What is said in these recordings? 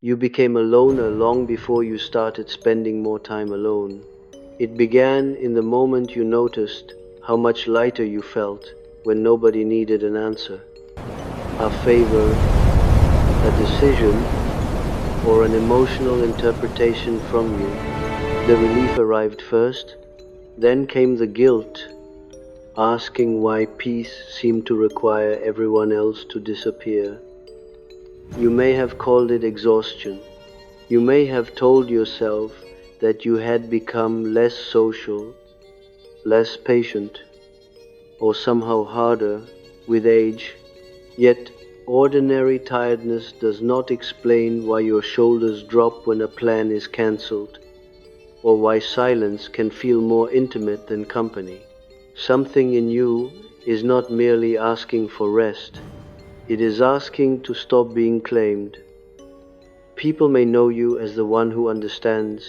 You became a loner long before you started spending more time alone. It began in the moment you noticed how much lighter you felt when nobody needed an answer, a favor, a decision, or an emotional interpretation from you. The relief arrived first, then came the guilt, asking why peace seemed to require everyone else to disappear. You may have called it exhaustion. You may have told yourself that you had become less social, less patient, or somehow harder with age. Yet, ordinary tiredness does not explain why your shoulders drop when a plan is cancelled, or why silence can feel more intimate than company. Something in you is not merely asking for rest, it is asking to stop being claimed. People may know you as the one who understands.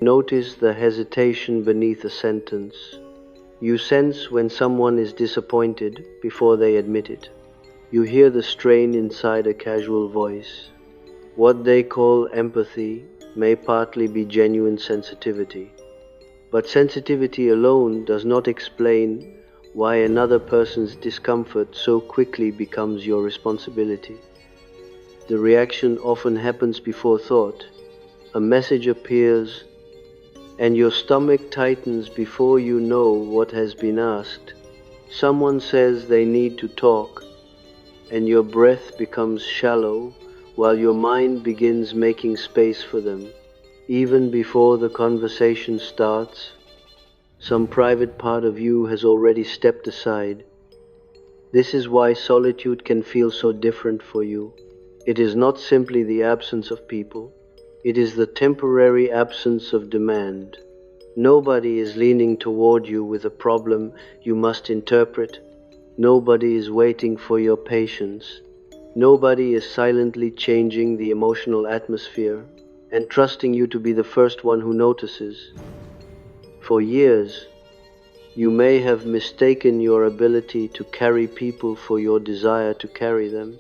Notice the hesitation beneath a sentence. You sense when someone is disappointed before they admit it. You hear the strain inside a casual voice. What they call empathy may partly be genuine sensitivity. But sensitivity alone does not explain why another person's discomfort so quickly becomes your responsibility. The reaction often happens before thought. A message appears, and your stomach tightens before you know what has been asked. Someone says they need to talk, and your breath becomes shallow while your mind begins making space for them. Even before the conversation starts, some private part of you has already stepped aside. This is why solitude can feel so different for you. It is not simply the absence of people, it is the temporary absence of demand. Nobody is leaning toward you with a problem you must interpret. Nobody is waiting for your patience. Nobody is silently changing the emotional atmosphere and trusting you to be the first one who notices. For years, you may have mistaken your ability to carry people for your desire to carry them.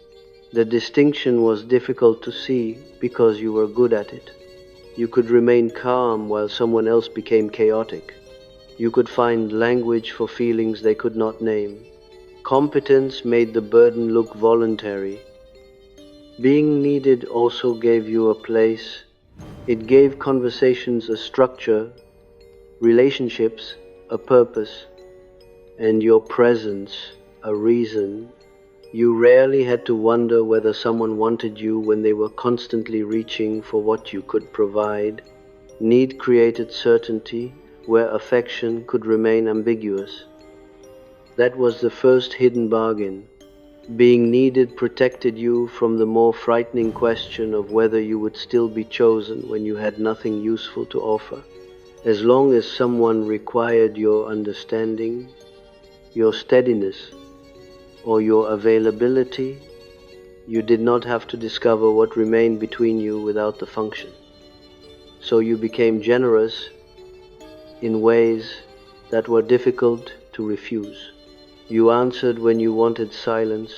The distinction was difficult to see because you were good at it. You could remain calm while someone else became chaotic. You could find language for feelings they could not name. Competence made the burden look voluntary. Being needed also gave you a place. It gave conversations a structure, relationships a purpose, and your presence a reason. You rarely had to wonder whether someone wanted you when they were constantly reaching for what you could provide. Need created certainty where affection could remain ambiguous. That was the first hidden bargain. Being needed protected you from the more frightening question of whether you would still be chosen when you had nothing useful to offer. As long as someone required your understanding, your steadiness, or your availability, you did not have to discover what remained between you without the function. So you became generous in ways that were difficult to refuse. You answered when you wanted silence.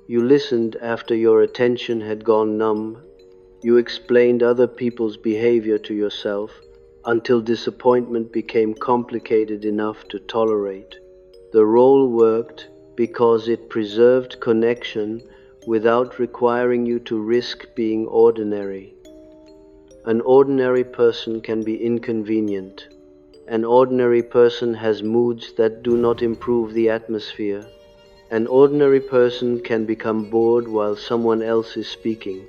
You listened after your attention had gone numb. You explained other people's behavior to yourself until disappointment became complicated enough to tolerate. The role worked because it preserved connection without requiring you to risk being ordinary. An ordinary person can be inconvenient. An ordinary person has moods that do not improve the atmosphere. An ordinary person can become bored while someone else is speaking,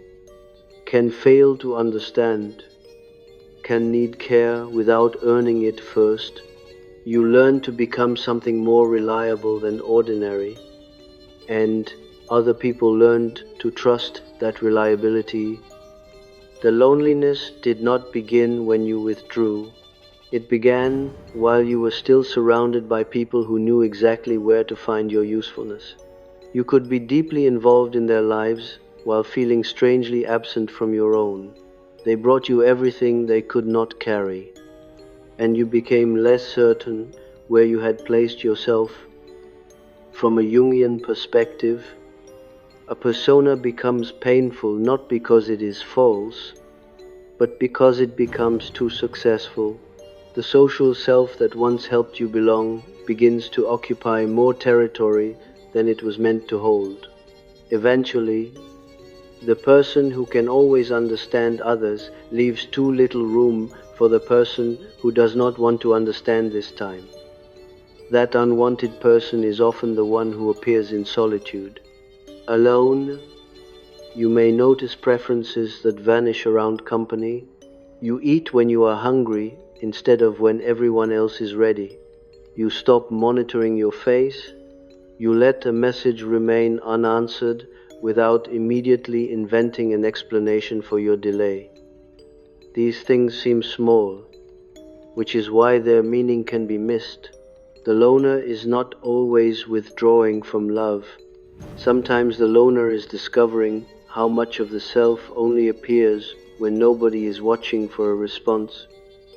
can fail to understand, can need care without earning it first. You learn to become something more reliable than ordinary, and other people learned to trust that reliability. The loneliness did not begin when you withdrew. It began while you were still surrounded by people who knew exactly where to find your usefulness. You could be deeply involved in their lives while feeling strangely absent from your own. They brought you everything they could not carry, and you became less certain where you had placed yourself. From a Jungian perspective, A persona becomes painful not because it is false, but because it becomes too successful. The social self that once helped you belong begins to occupy more territory than it was meant to hold. Eventually, the person who can always understand others leaves too little room for the person who does not want to understand this time. That unwanted person is often the one who appears in solitude. Alone, you may notice preferences that vanish around company. You eat when you are hungry instead of when everyone else is ready. You stop monitoring your face. You let a message remain unanswered without immediately inventing an explanation for your delay. These things seem small, which is why their meaning can be missed. The loner is not always withdrawing from love. Sometimes the loner is discovering how much of the self only appears when nobody is watching for a response.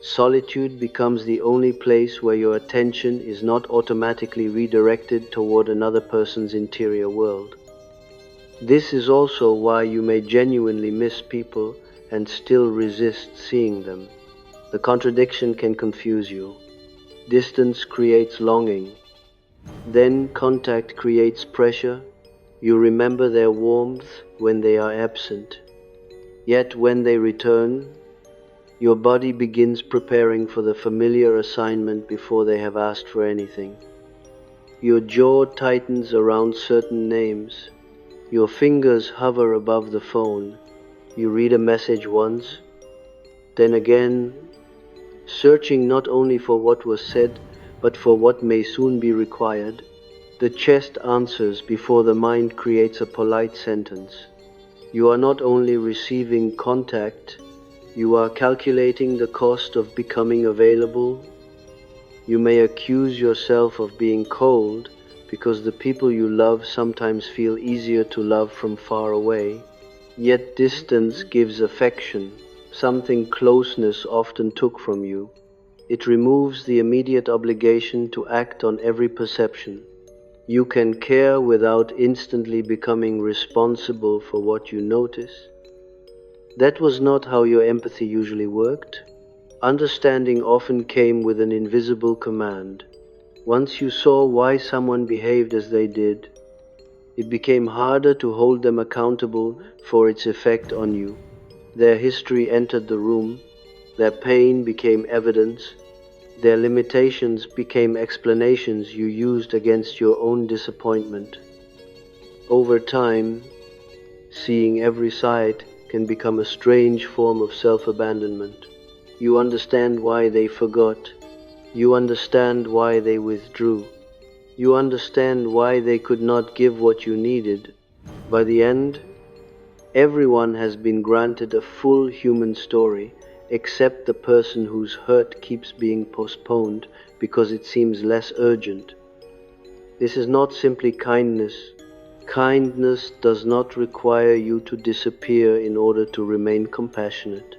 Solitude becomes the only place where your attention is not automatically redirected toward another person's interior world. This is also why you may genuinely miss people and still resist seeing them. The contradiction can confuse you. Distance creates longing. Then contact creates pressure. You remember their warmth when they are absent. Yet when they return, your body begins preparing for the familiar assignment before they have asked for anything. Your jaw tightens around certain names. Your fingers hover above the phone. You read a message once, then again, searching not only for what was said, but for what may soon be required. The chest answers before the mind creates a polite sentence. You are not only receiving contact, you are calculating the cost of becoming available. You may accuse yourself of being cold because the people you love sometimes feel easier to love from far away. Yet distance gives affection, something closeness often took from you. It removes the immediate obligation to act on every perception. You can care without instantly becoming responsible for what you notice. That was not how your empathy usually worked. Understanding often came with an invisible command. Once you saw why someone behaved as they did, it became harder to hold them accountable for its effect on you. Their history entered the room, their pain became evidence, their limitations became explanations you used against your own disappointment. Over time, seeing every side can become a strange form of self-abandonment. You understand why they forgot. You understand why they withdrew. You understand why they could not give what you needed. By the end, everyone has been granted a full human story, except the person whose hurt keeps being postponed because it seems less urgent. This is not simply kindness. Kindness does not require you to disappear in order to remain compassionate.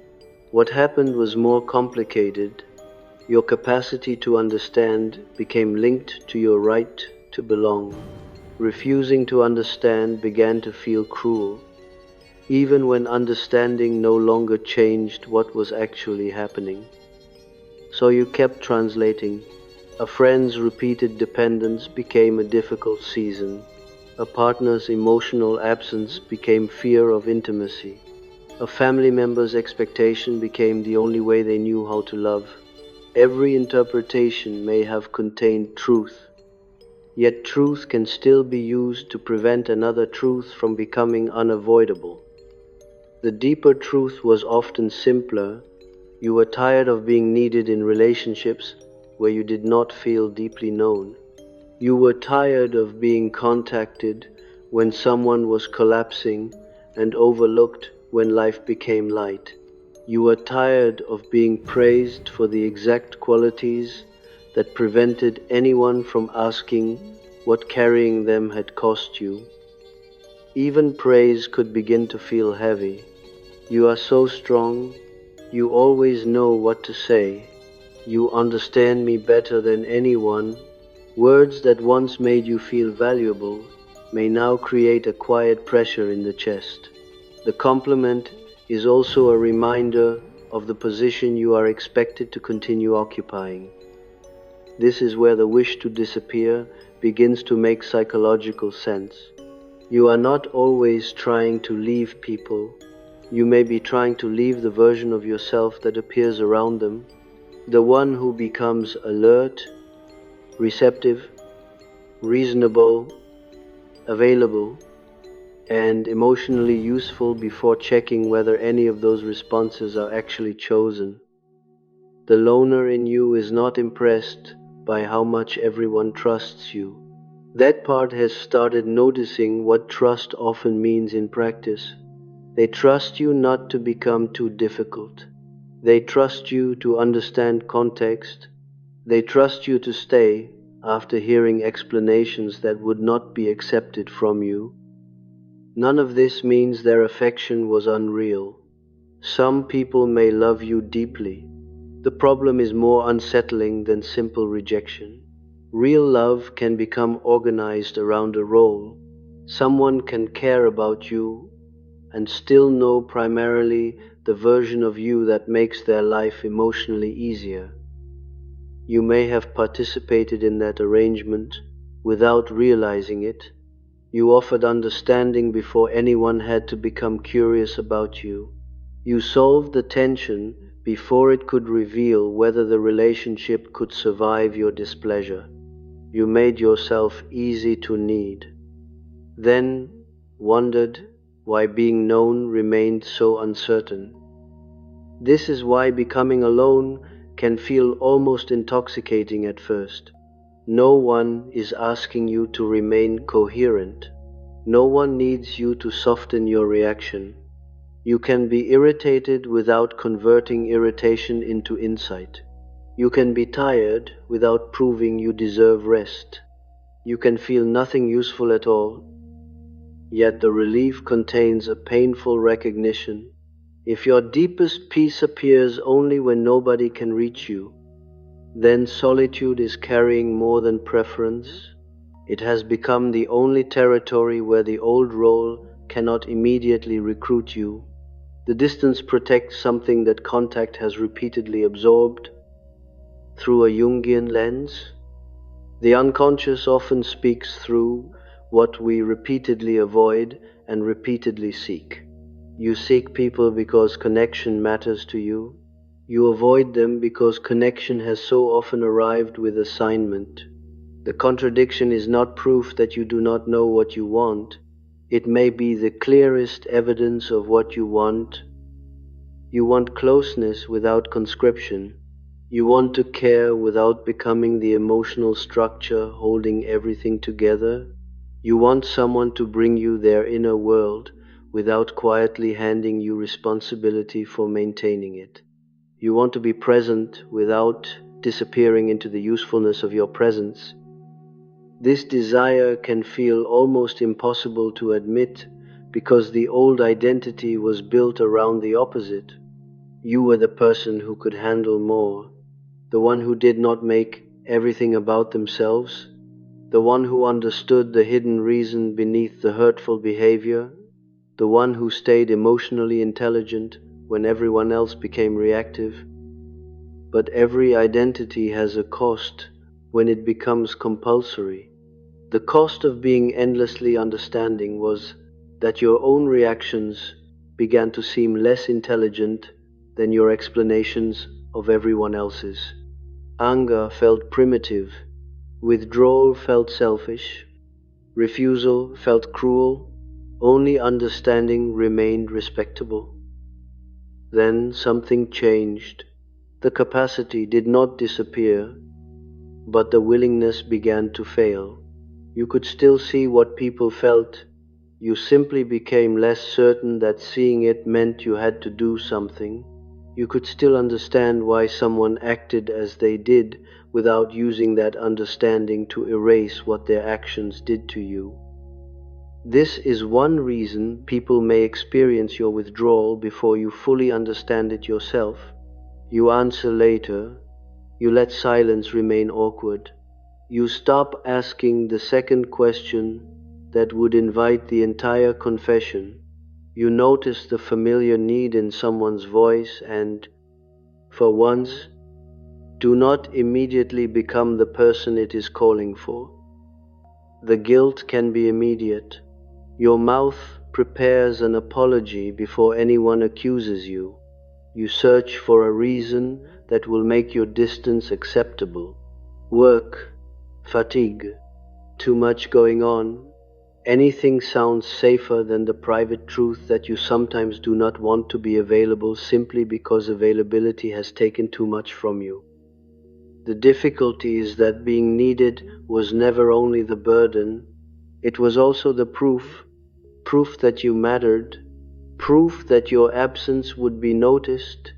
What happened was more complicated. Your capacity to understand became linked to your right to belong. Refusing to understand began to feel cruel, even when understanding no longer changed what was actually happening. So you kept translating. A friend's repeated dependence became a difficult season. A partner's emotional absence became fear of intimacy. A family member's expectation became the only way they knew how to love. Every interpretation may have contained truth, yet truth can still be used to prevent another truth from becoming unavoidable. The deeper truth was often simpler. You were tired of being needed in relationships where you did not feel deeply known. You were tired of being contacted when someone was collapsing and overlooked when life became light. You were tired of being praised for the exact qualities that prevented anyone from asking what carrying them had cost you. Even praise could begin to feel heavy. You are so strong. You always know what to say. You understand me better than anyone. Words that once made you feel valuable may now create a quiet pressure in the chest. The complement is also a reminder of the position you are expected to continue occupying. This is where the wish to disappear begins to make psychological sense. You are not always trying to leave people. You may be trying to leave the version of yourself that appears around them, the one who becomes alert, receptive, reasonable, available, and emotionally useful before checking whether any of those responses are actually chosen. The loner in you is not impressed by how much everyone trusts you. That part has started noticing what trust often means in practice. They trust you not to become too difficult. They trust you to understand context. They trust you to stay after hearing explanations that would not be accepted from you. None of this means their affection was unreal. Some people may love you deeply. The problem is more unsettling than simple rejection. Real love can become organized around a role. Someone can care about you and still know primarily the version of you that makes their life emotionally easier. You may have participated in that arrangement without realizing it. You offered understanding before anyone had to become curious about you. You solved the tension before it could reveal whether the relationship could survive your displeasure. You made yourself easy to need. Then wondered why being known remained so uncertain. This is why becoming alone can feel almost intoxicating at first. No one is asking you to remain coherent. No one needs you to soften your reaction. You can be irritated without converting irritation into insight. You can be tired without proving you deserve rest. You can feel nothing useful at all. Yet the relief contains a painful recognition. If your deepest peace appears only when nobody can reach you, then solitude is carrying more than preference. It has become the only territory where the old role cannot immediately recruit you. The distance protects something that contact has repeatedly absorbed. Through a Jungian lens, the unconscious often speaks through what we repeatedly avoid and repeatedly seek. You seek people because connection matters to you. You avoid them because connection has so often arrived with assignment. The contradiction is not proof that you do not know what you want. It may be the clearest evidence of what you want. You want closeness without conscription. You want to care without becoming the emotional structure holding everything together. You want someone to bring you their inner world without quietly handing you responsibility for maintaining it. You want to be present without disappearing into the usefulness of your presence. This desire can feel almost impossible to admit because the old identity was built around the opposite. You were the person who could handle more, the one who did not make everything about themselves, the one who understood the hidden reason beneath the hurtful behavior, the one who stayed emotionally intelligent when everyone else became reactive. But every identity has a cost when it becomes compulsory. The cost of being endlessly understanding was that your own reactions began to seem less intelligent than your explanations of everyone else's. Anger felt primitive, withdrawal felt selfish, refusal felt cruel, only understanding remained respectable. Then something changed. The capacity did not disappear, but the willingness began to fail. You could still see what people felt. You simply became less certain that seeing it meant you had to do something. You could still understand why someone acted as they did without using that understanding to erase what their actions did to you. This is one reason people may experience your withdrawal before you fully understand it yourself. You answer later. You let silence remain awkward. You stop asking the second question that would invite the entire confession. You notice the familiar need in someone's voice and, for once, do not immediately become the person it is calling for. The guilt can be immediate. Your mouth prepares an apology before anyone accuses you. You search for a reason that will make your distance acceptable. Work, fatigue, too much going on. Anything sounds safer than the private truth that you sometimes do not want to be available simply because availability has taken too much from you. The difficulty is that being needed was never only the burden, it was also the proof that you mattered, proof that your absence would be noticed,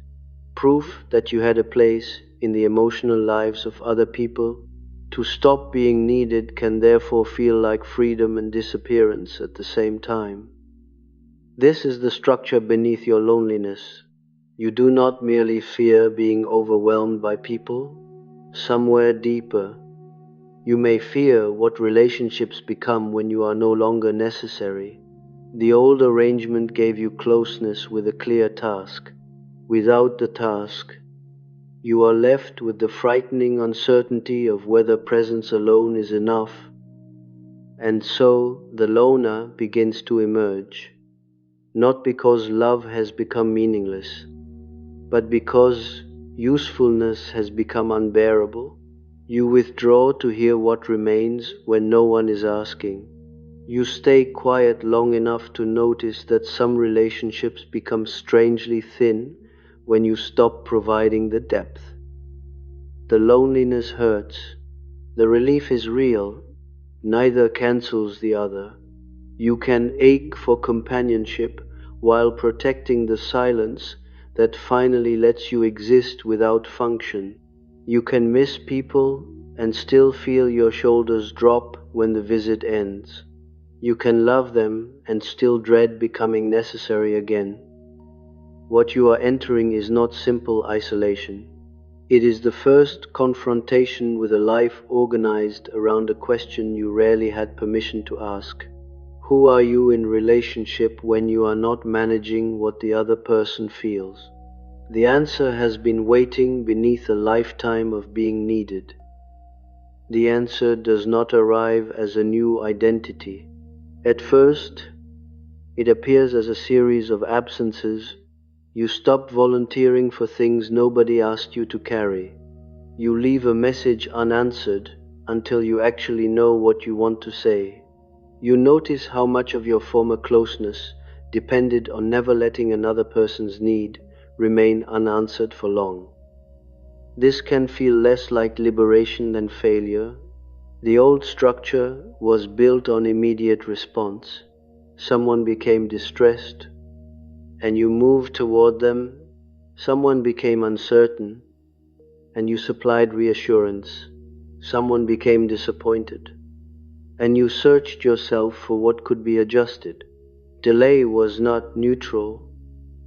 proof that you had a place in the emotional lives of other people. To stop being needed can therefore feel like freedom and disappearance at the same time. This is the structure beneath your loneliness. You do not merely fear being overwhelmed by people. Somewhere deeper, you may fear what relationships become when you are no longer necessary. The old arrangement gave you closeness with a clear task. Without the task, you are left with the frightening uncertainty of whether presence alone is enough, and so the loner begins to emerge, not because love has become meaningless, but because usefulness has become unbearable. You withdraw to hear what remains when no one is asking. You stay quiet long enough to notice that some relationships become strangely thin when you stop providing the depth. The loneliness hurts. The relief is real. Neither cancels the other. You can ache for companionship while protecting the silence that finally lets you exist without function. You can miss people and still feel your shoulders drop when the visit ends. You can love them and still dread becoming necessary again. What you are entering is not simple isolation. It is the first confrontation with a life organized around a question you rarely had permission to ask. Who are you in relationship when you are not managing what the other person feels? The answer has been waiting beneath a lifetime of being needed. The answer does not arrive as a new identity. At first, it appears as a series of absences. You stop volunteering for things nobody asked you to carry. You leave a message unanswered until you actually know what you want to say. You notice how much of your former closeness depended on never letting another person's need remain unanswered for long. This can feel less like liberation than failure. The old structure was built on immediate response. Someone became distressed, and you moved toward them. Someone became uncertain, and you supplied reassurance. Someone became disappointed, and you searched yourself for what could be adjusted. Delay was not neutral.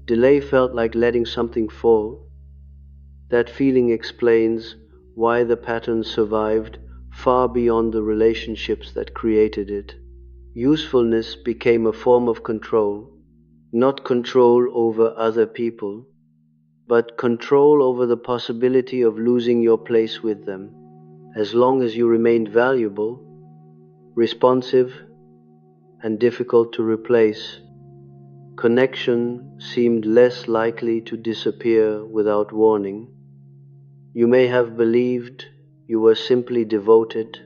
Delay felt like letting something fall. That feeling explains why the pattern survived far beyond the relationships that created it. Usefulness became a form of control, not control over other people, but control over the possibility of losing your place with them. As long as you remained valuable, responsive, and difficult to replace, connection seemed less likely to disappear without warning. You may have believed you were simply devoted.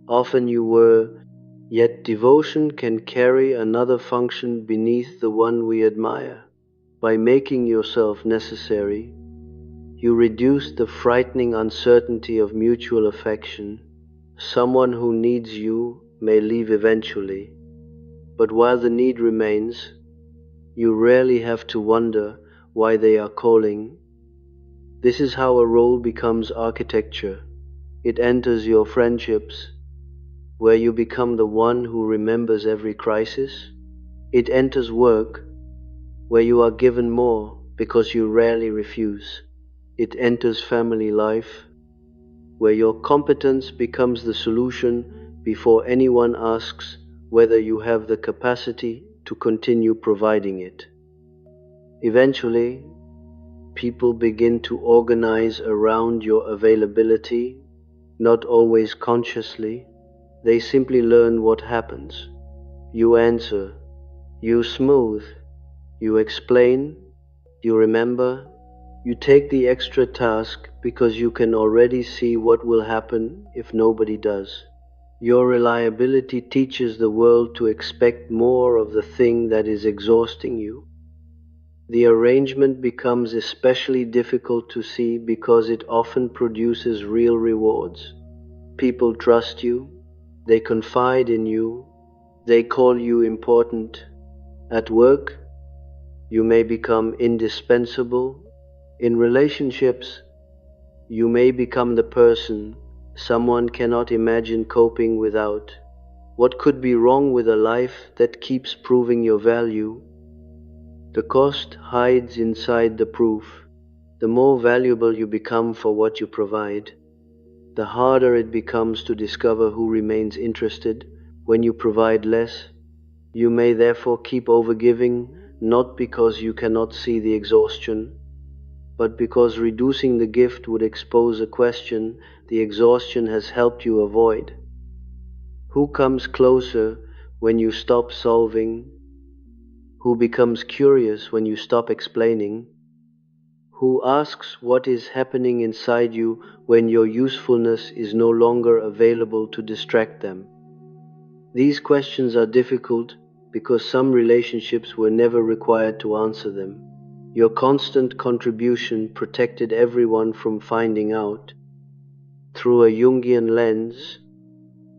Often you were, yet devotion can carry another function beneath the one we admire. By making yourself necessary, you reduce the frightening uncertainty of mutual affection. Someone who needs you may leave eventually, but while the need remains, you rarely have to wonder why they are calling. This is how a role becomes architecture. It enters your friendships, where you become the one who remembers every crisis. It enters work, where you are given more because you rarely refuse. It enters family life, where your competence becomes the solution before anyone asks whether you have the capacity to continue providing it. Eventually, people begin to organize around your availability, not always consciously. They simply learn what happens. You answer, you smooth, you explain, you remember, you take the extra task because you can already see what will happen if nobody does. Your reliability teaches the world to expect more of the thing that is exhausting you. The arrangement becomes especially difficult to see because it often produces real rewards. People trust you, they confide in you, they call you important. At work, you may become indispensable. In relationships, you may become the person someone cannot imagine coping without. What could be wrong with a life that keeps proving your value? The cost hides inside the proof. The more valuable you become for what you provide, the harder it becomes to discover who remains interested when you provide less. You may therefore keep overgiving, not because you cannot see the exhaustion, but because reducing the gift would expose a question the exhaustion has helped you avoid. Who comes closer when you stop solving? Who becomes curious when you stop explaining? Who asks what is happening inside you when your usefulness is no longer available to distract them? These questions are difficult because some relationships were never required to answer them. Your constant contribution protected everyone from finding out. Through a Jungian lens,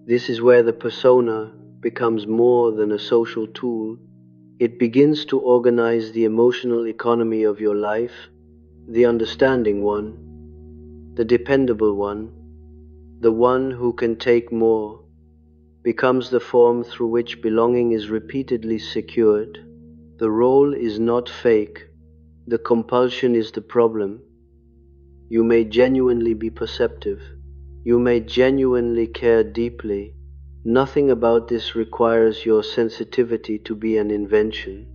this is where the persona becomes more than a social tool. It begins to organize the emotional economy of your life, the understanding one, the dependable one, the one who can take more, becomes the form through which belonging is repeatedly secured. The role is not fake, the compulsion is the problem. You may genuinely be perceptive. You may genuinely care deeply. Nothing about this requires your sensitivity to be an invention.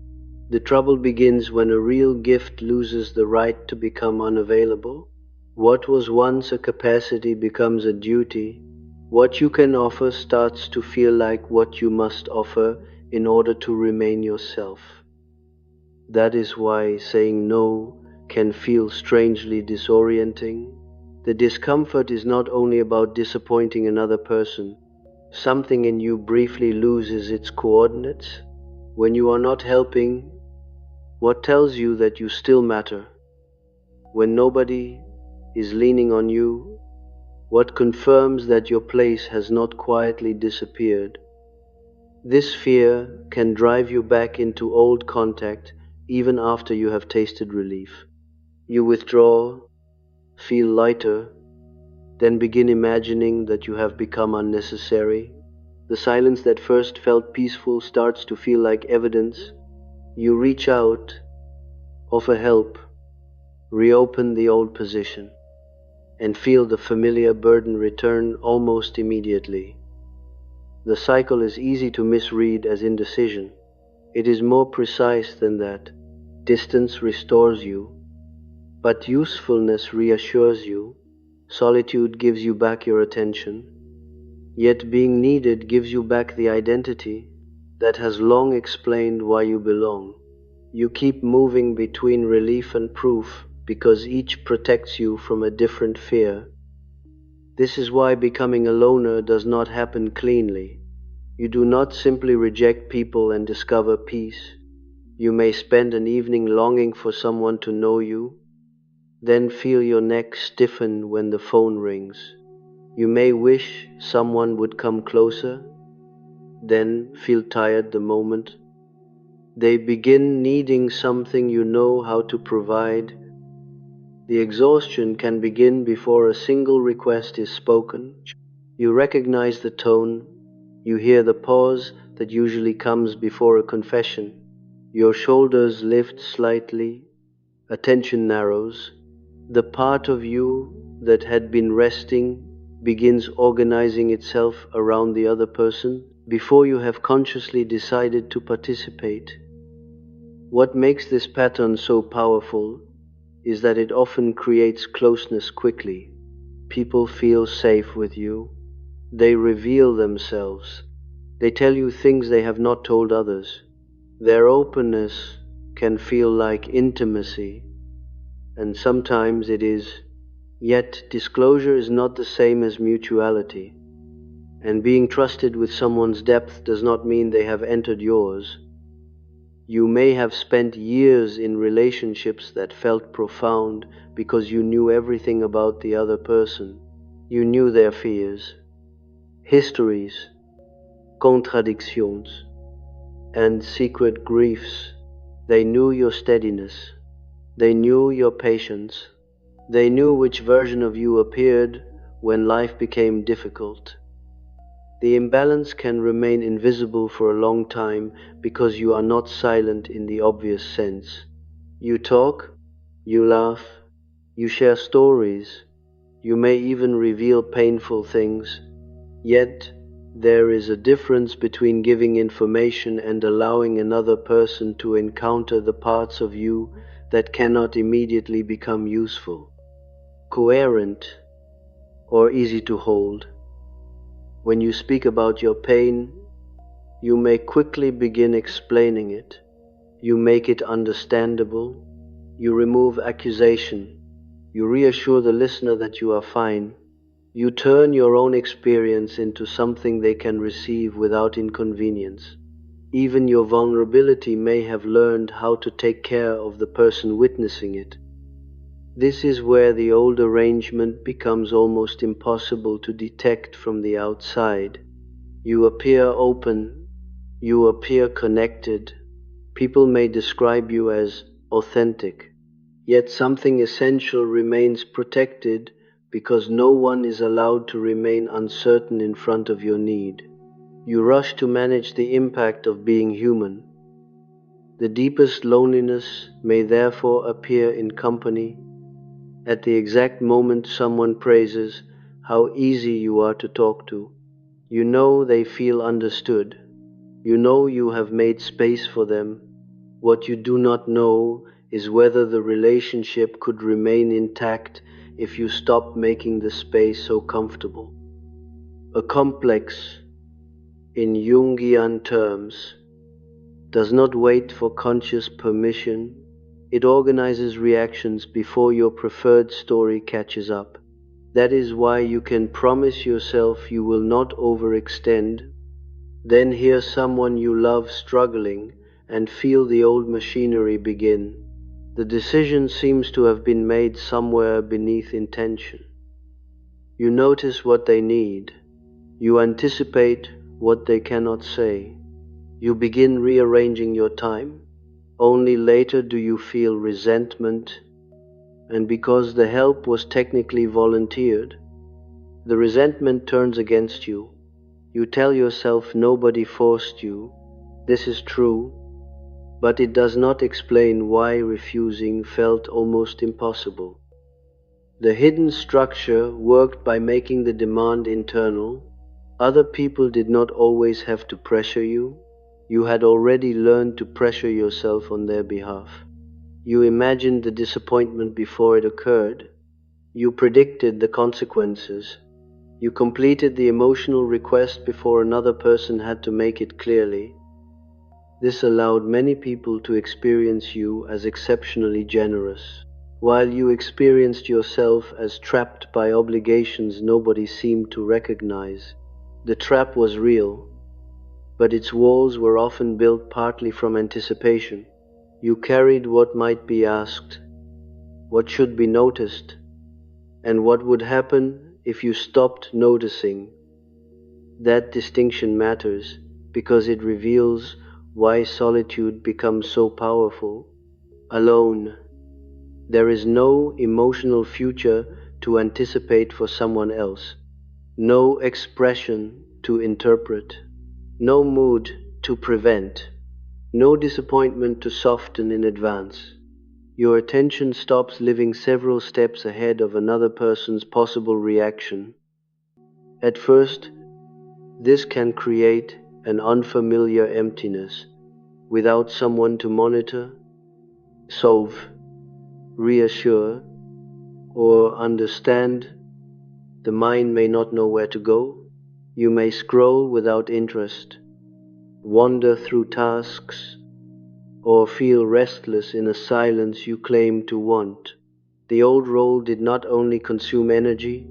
The trouble begins when a real gift loses the right to become unavailable. What was once a capacity becomes a duty. What you can offer starts to feel like what you must offer in order to remain yourself. That is why saying no can feel strangely disorienting. The discomfort is not only about disappointing another person. Something in you briefly loses its coordinates. When you are not helping, what tells you that you still matter? When nobody is leaning on you, what confirms that your place has not quietly disappeared? This fear can drive you back into old contact even after you have tasted relief. You withdraw, feel lighter, then begin imagining that you have become unnecessary. The silence that first felt peaceful starts to feel like evidence. You reach out, offer help, reopen the old position, and feel the familiar burden return almost immediately. The cycle is easy to misread as indecision. It is more precise than that. Distance restores you, but usefulness reassures you. Solitude gives you back your attention. Yet being needed gives you back the identity that has long explained why you belong. You keep moving between relief and proof because each protects you from a different fear. This is why becoming a loner does not happen cleanly. You do not simply reject people and discover peace. You may spend an evening longing for someone to know you, then feel your neck stiffen when the phone rings. You may wish someone would come closer, then feel tired the moment they begin needing something you know how to provide. The exhaustion can begin before a single request is spoken. You recognize the tone, you hear the pause that usually comes before a confession. Your shoulders lift slightly, attention narrows. The part of you that had been resting begins organizing itself around the other person. before you have consciously decided to participate. What makes this pattern so powerful is that it often creates closeness quickly. People feel safe with you. They reveal themselves. They tell you things they have not told others. Their openness can feel like intimacy, and sometimes it is. Yet disclosure is not the same as mutuality. And being trusted with someone's depth does not mean they have entered yours. You may have spent years in relationships that felt profound because you knew everything about the other person. You knew their fears, histories, contradictions, and secret griefs. They knew your steadiness. They knew your patience. They knew which version of you appeared when life became difficult. The imbalance can remain invisible for a long time because you are not silent in the obvious sense. You talk, you laugh, you share stories, you may even reveal painful things. Yet, there is a difference between giving information and allowing another person to encounter the parts of you that cannot immediately become useful, coherent, or easy to hold. When you speak about your pain, you may quickly begin explaining it. You make it understandable. You remove accusation. You reassure the listener that you are fine. You turn your own experience into something they can receive without inconvenience. Even your vulnerability may have learned how to take care of the person witnessing it. This is where the old arrangement becomes almost impossible to detect from the outside. You appear open, you appear connected. People may describe you as authentic, yet something essential remains protected because no one is allowed to remain uncertain in front of your need. You rush to manage the impact of being human. The deepest loneliness may therefore appear in company. At the exact moment someone praises how easy you are to talk to, you know they feel understood. You know you have made space for them. What you do not know is whether the relationship could remain intact if you stop making the space so comfortable. A complex, in Jungian terms, does not wait for conscious permission. It organizes reactions before your preferred story catches up. That is why you can promise yourself you will not overextend, then hear someone you love struggling and feel the old machinery begin. The decision seems to have been made somewhere beneath intention. You notice what they need. You anticipate what they cannot say. You begin rearranging your time. Only later do you feel resentment, and because the help was technically volunteered, the resentment turns against you. You tell yourself nobody forced you. This is true, but it does not explain why refusing felt almost impossible. The hidden structure worked by making the demand internal. Other people did not always have to pressure you. You had already learned to pressure yourself on their behalf. You imagined the disappointment before it occurred. You predicted the consequences. You completed the emotional request before another person had to make it clearly. This allowed many people to experience you as exceptionally generous, while you experienced yourself as trapped by obligations nobody seemed to recognize. The trap was real, but its walls were often built partly from anticipation. You carried what might be asked, what should be noticed, and what would happen if you stopped noticing. That distinction matters because it reveals why solitude becomes so powerful. Alone, there is no emotional future to anticipate for someone else, no expression to interpret, no mood to prevent, no disappointment to soften in advance. Your attention stops living several steps ahead of another person's possible reaction. At first, this can create an unfamiliar emptiness. Without someone to monitor, solve, reassure, or understand, the mind may not know where to go. You may scroll without interest, wander through tasks, or feel restless in a silence you claim to want. The old role did not only consume energy,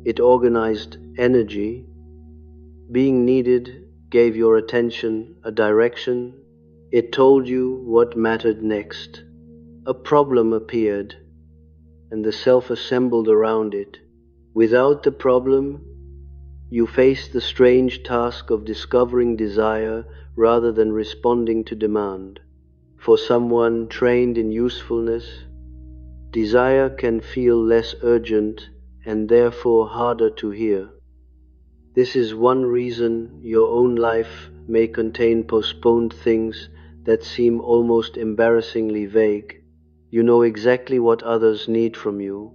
it organized energy. Being needed gave your attention a direction. It told you what mattered next. A problem appeared, and the self assembled around it. Without the problem, you faced the strange task of discovering desire rather than responding to demand. For someone trained in usefulness, desire can feel less urgent and therefore harder to hear. This is one reason your own life may contain postponed things that seem almost embarrassingly vague. You know exactly what others need from you,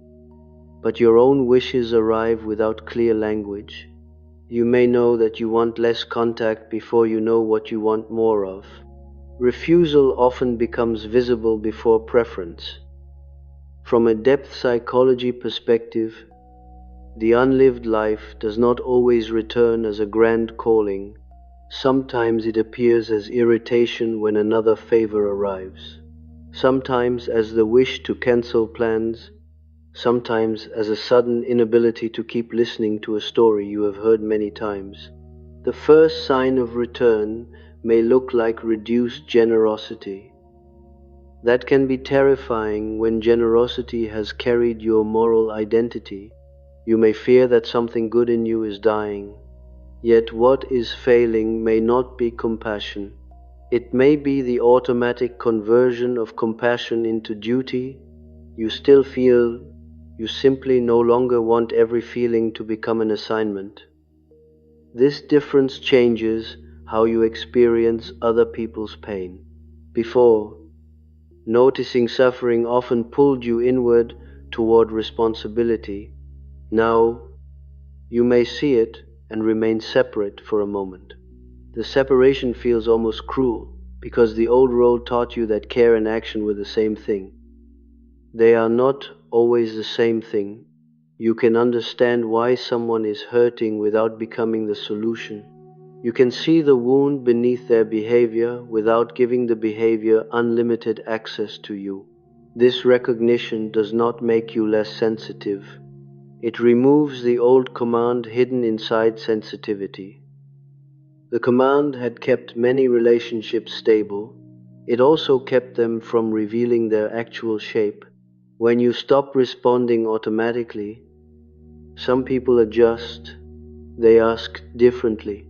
but your own wishes arrive without clear language. You may know that you want less contact before you know what you want more of. Refusal often becomes visible before preference. From a depth psychology perspective, the unlived life does not always return as a grand calling. Sometimes it appears as irritation when another favor arrives. Sometimes as the wish to cancel plans. Sometimes as a sudden inability to keep listening to a story you have heard many times. The first sign of return may look like reduced generosity. That can be terrifying when generosity has carried your moral identity. You may fear that something good in you is dying. Yet what is failing may not be compassion. It may be the automatic conversion of compassion into duty. You still feel, you simply no longer want every feeling to become an assignment. This difference changes how you experience other people's pain. Before, noticing suffering often pulled you inward toward responsibility. Now, you may see it and remain separate for a moment. The separation feels almost cruel because the old role taught you that care and action were the same thing. They are not always the same thing. You can understand why someone is hurting without becoming the solution. You can see the wound beneath their behavior without giving the behavior unlimited access to you. This recognition does not make you less sensitive. It removes the old command hidden inside sensitivity. The command had kept many relationships stable. It also kept them from revealing their actual shape. When you stop responding automatically, some people adjust. They ask differently.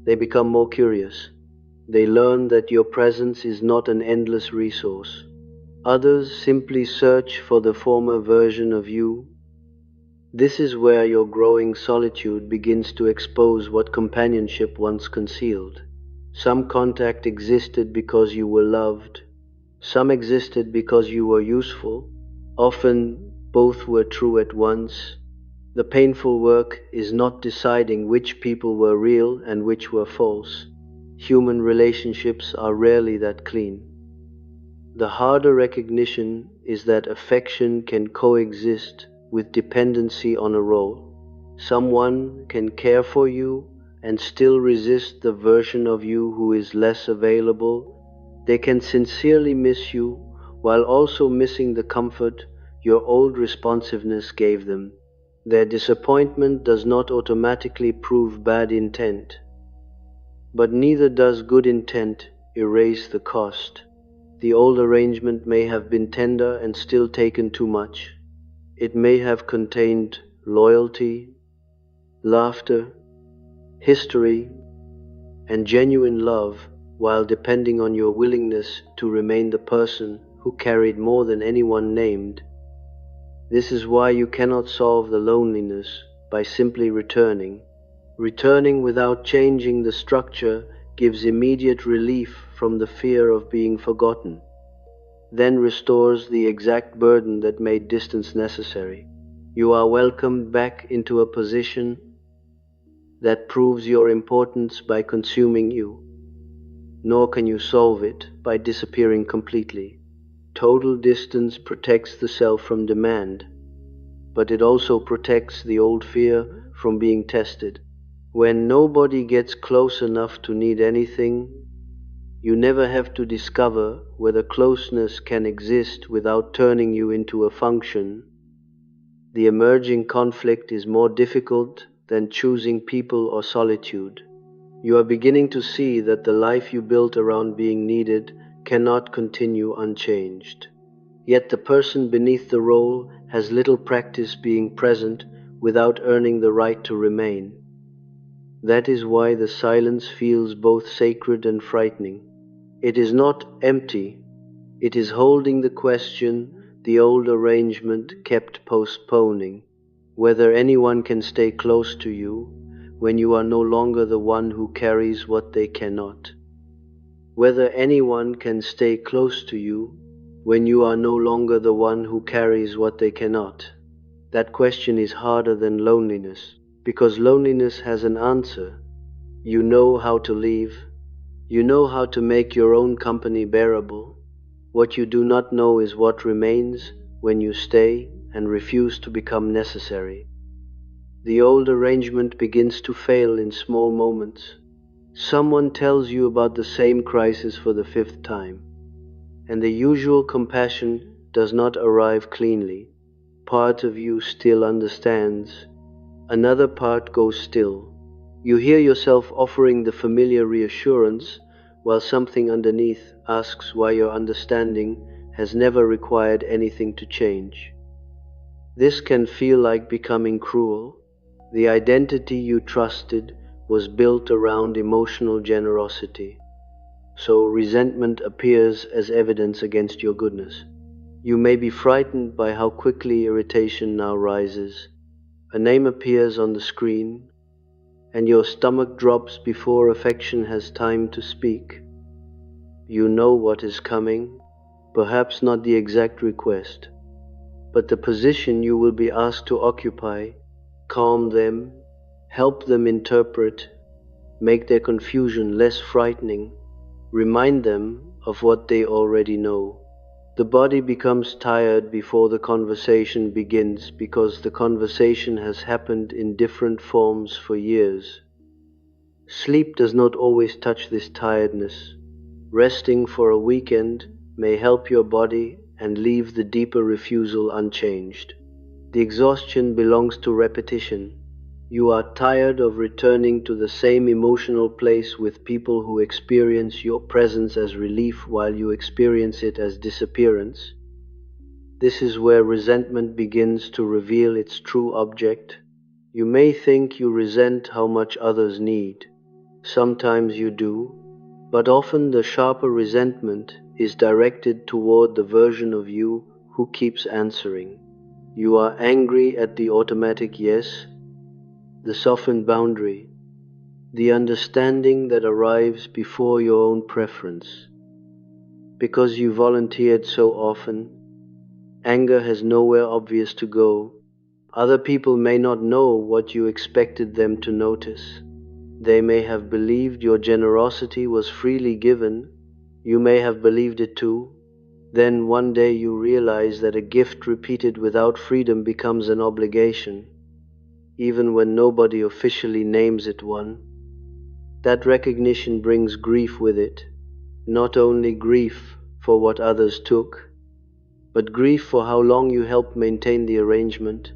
They become more curious. They learn that your presence is not an endless resource. Others simply search for the former version of you. This is where your growing solitude begins to expose what companionship once concealed. Some contact existed because you were loved. Some existed because you were useful. Often both were true at once. The painful work is not deciding which people were real and which were false. Human relationships are rarely that clean. The harder recognition is that affection can coexist with dependency on a role. Someone can care for you and still resist the version of you who is less available. They can sincerely miss you while also missing the comfort your old responsiveness gave them. Their disappointment does not automatically prove bad intent, but neither does good intent erase the cost. The old arrangement may have been tender and still taken too much. It may have contained loyalty, laughter, history, and genuine love, while depending on your willingness to remain the person who carried more than anyone named. This is why you cannot solve the loneliness by simply returning. Returning without changing the structure gives immediate relief from the fear of being forgotten, then restores the exact burden that made distance necessary. You are welcomed back into a position that proves your importance by consuming you, nor can you solve it by disappearing completely. Total distance protects the self from demand, but it also protects the old fear from being tested. When nobody gets close enough to need anything, you never have to discover whether closeness can exist without turning you into a function. The emerging conflict is more difficult than choosing people or solitude. You are beginning to see that the life you built around being needed cannot continue unchanged. Yet the person beneath the role has little practice being present without earning the right to remain. That is why the silence feels both sacred and frightening. It is not empty, it is holding the question the old arrangement kept postponing, whether anyone can stay close to you when you are no longer the one who carries what they cannot. Whether anyone can stay close to you when you are no longer the one who carries what they cannot. That question is harder than loneliness, because loneliness has an answer. You know how to leave. You know how to make your own company bearable. What you do not know is what remains when you stay and refuse to become necessary. The old arrangement begins to fail in small moments. Someone tells you about the same crisis for the fifth time, and the usual compassion does not arrive cleanly. Part of you still understands, another part goes still. You hear yourself offering the familiar reassurance, while something underneath asks why your understanding has never required anything to change. This can feel like becoming cruel. The identity you trusted was built around emotional generosity, so resentment appears as evidence against your goodness. You may be frightened by how quickly irritation now rises. A name appears on the screen, and your stomach drops before affection has time to speak. You know what is coming, perhaps not the exact request, but the position you will be asked to occupy. Calm them, help them interpret, make their confusion less frightening, remind them of what they already know. The body becomes tired before the conversation begins because the conversation has happened in different forms for years. Sleep does not always touch this tiredness. Resting for a weekend may help your body and leave the deeper refusal unchanged. The exhaustion belongs to repetition. You are tired of returning to the same emotional place with people who experience your presence as relief while you experience it as disappearance. This is where resentment begins to reveal its true object. You may think you resent how much others need. Sometimes you do, but often the sharper resentment is directed toward the version of you who keeps answering. You are angry at the automatic yes, the softened boundary, the understanding that arrives before your own preference. Because you volunteered so often, anger has nowhere obvious to go. Other people may not know what you expected them to notice. They may have believed your generosity was freely given. You may have believed it too. Then one day you realize that a gift repeated without freedom becomes an obligation, even when nobody officially names it one. That recognition brings grief with it, not only grief for what others took, but grief for how long you helped maintain the arrangement.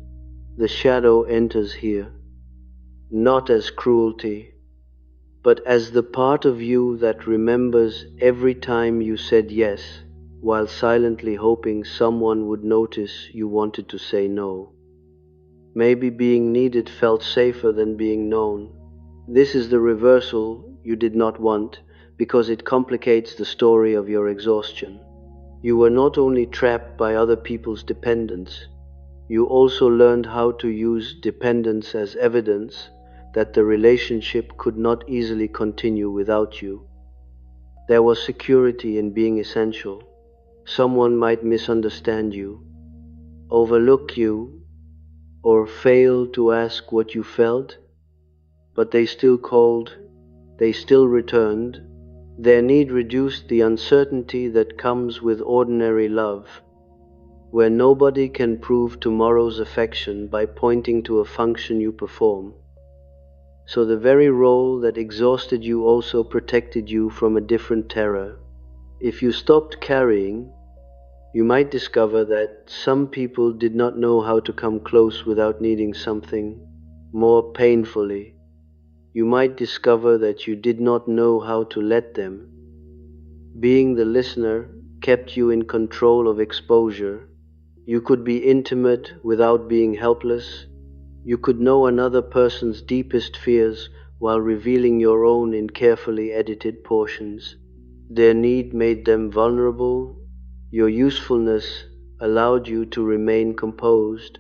The shadow enters here, not as cruelty, but as the part of you that remembers every time you said yes, while silently hoping someone would notice you wanted to say no. Maybe being needed felt safer than being known. This is the reversal you did not want, because it complicates the story of your exhaustion. You were not only trapped by other people's dependence, you also learned how to use dependence as evidence that the relationship could not easily continue without you. There was security in being essential. Someone might misunderstand you, overlook you, or fail to ask what you felt, but they still called, they still returned. Their need reduced the uncertainty that comes with ordinary love, where nobody can prove tomorrow's affection by pointing to a function you perform. So the very role that exhausted you also protected you from a different terror. If you stopped carrying, you might discover that some people did not know how to come close without needing something more painfully. You might discover that you did not know how to let them. Being the listener kept you in control of exposure. You could be intimate without being helpless. You could know another person's deepest fears while revealing your own in carefully edited portions. Their need made them vulnerable. Your usefulness allowed you to remain composed.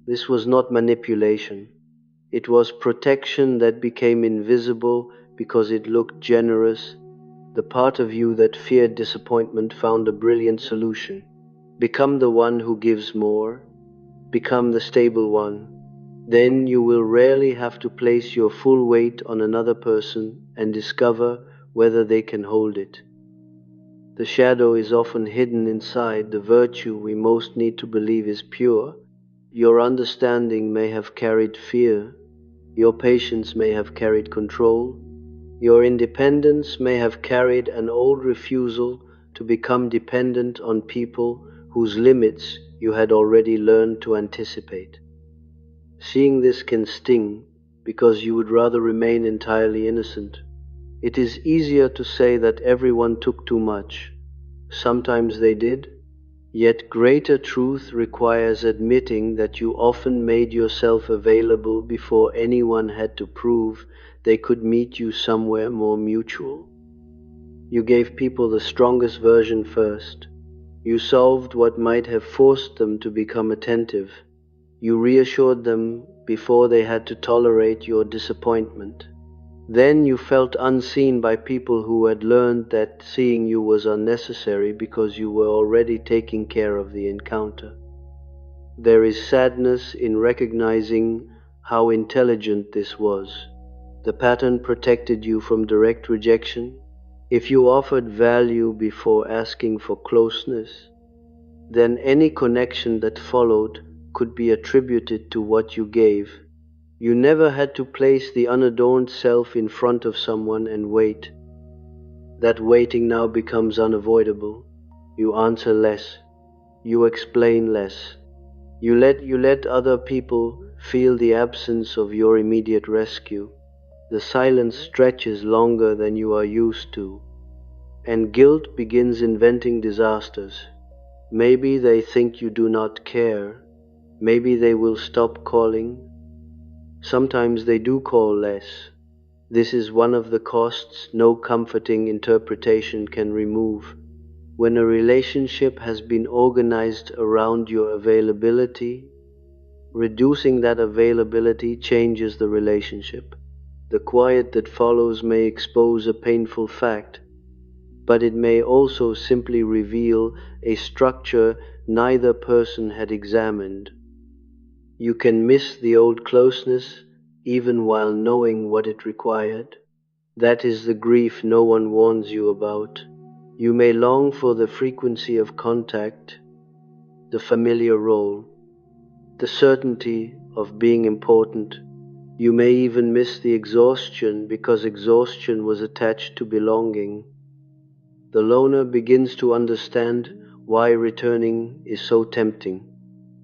This was not manipulation. It was protection that became invisible because it looked generous. The part of you that feared disappointment found a brilliant solution. Become the one who gives more. Become the stable one. Then you will rarely have to place your full weight on another person and discover whether they can hold it. The shadow is often hidden inside the virtue we most need to believe is pure. Your understanding may have carried fear. Your patience may have carried control. Your independence may have carried an old refusal to become dependent on people whose limits you had already learned to anticipate. Seeing this can sting because you would rather remain entirely innocent. It is easier to say that everyone took too much. Sometimes they did, yet greater truth requires admitting that you often made yourself available before anyone had to prove they could meet you somewhere more mutual. You gave people the strongest version first. You solved what might have forced them to become attentive. You reassured them before they had to tolerate your disappointment. Then you felt unseen by people who had learned that seeing you was unnecessary because you were already taking care of the encounter. There is sadness in recognizing how intelligent this was. The pattern protected you from direct rejection. If you offered value before asking for closeness, then any connection that followed could be attributed to what you gave. You never had to place the unadorned self in front of someone and wait. That waiting now becomes unavoidable. You answer less. You explain less. You let other people feel the absence of your immediate rescue. The silence stretches longer than you are used to, and guilt begins inventing disasters. Maybe they think you do not care. Maybe they will stop calling. Sometimes they do call less. This is one of the costs no comforting interpretation can remove. When a relationship has been organized around your availability, reducing that availability changes the relationship. The quiet that follows may expose a painful fact, but it may also simply reveal a structure neither person had examined. You can miss the old closeness even while knowing what it required. That is the grief no one warns you about. You may long for the frequency of contact, the familiar role, the certainty of being important. You may even miss the exhaustion because exhaustion was attached to belonging. The loner begins to understand why returning is so tempting.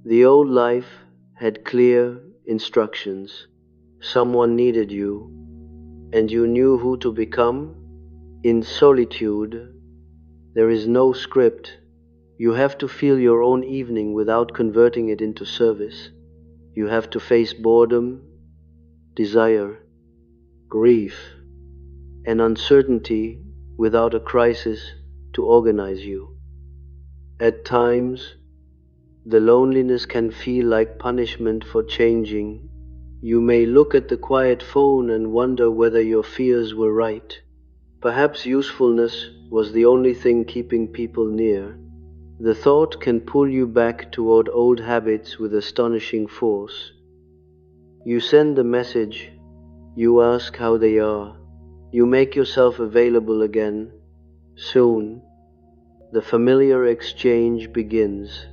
The old life had clear instructions. Someone needed you, and you knew who to become. In solitude, there is no script. You have to feel your own evening without converting it into service. You have to face boredom, desire, grief, and uncertainty without a crisis to organize you. At times, the loneliness can feel like punishment for changing. You may look at the quiet phone and wonder whether your fears were right. Perhaps usefulness was the only thing keeping people near. The thought can pull you back toward old habits with astonishing force. You send the message, You ask how they are. You make yourself available again. Soon, the familiar exchange begins.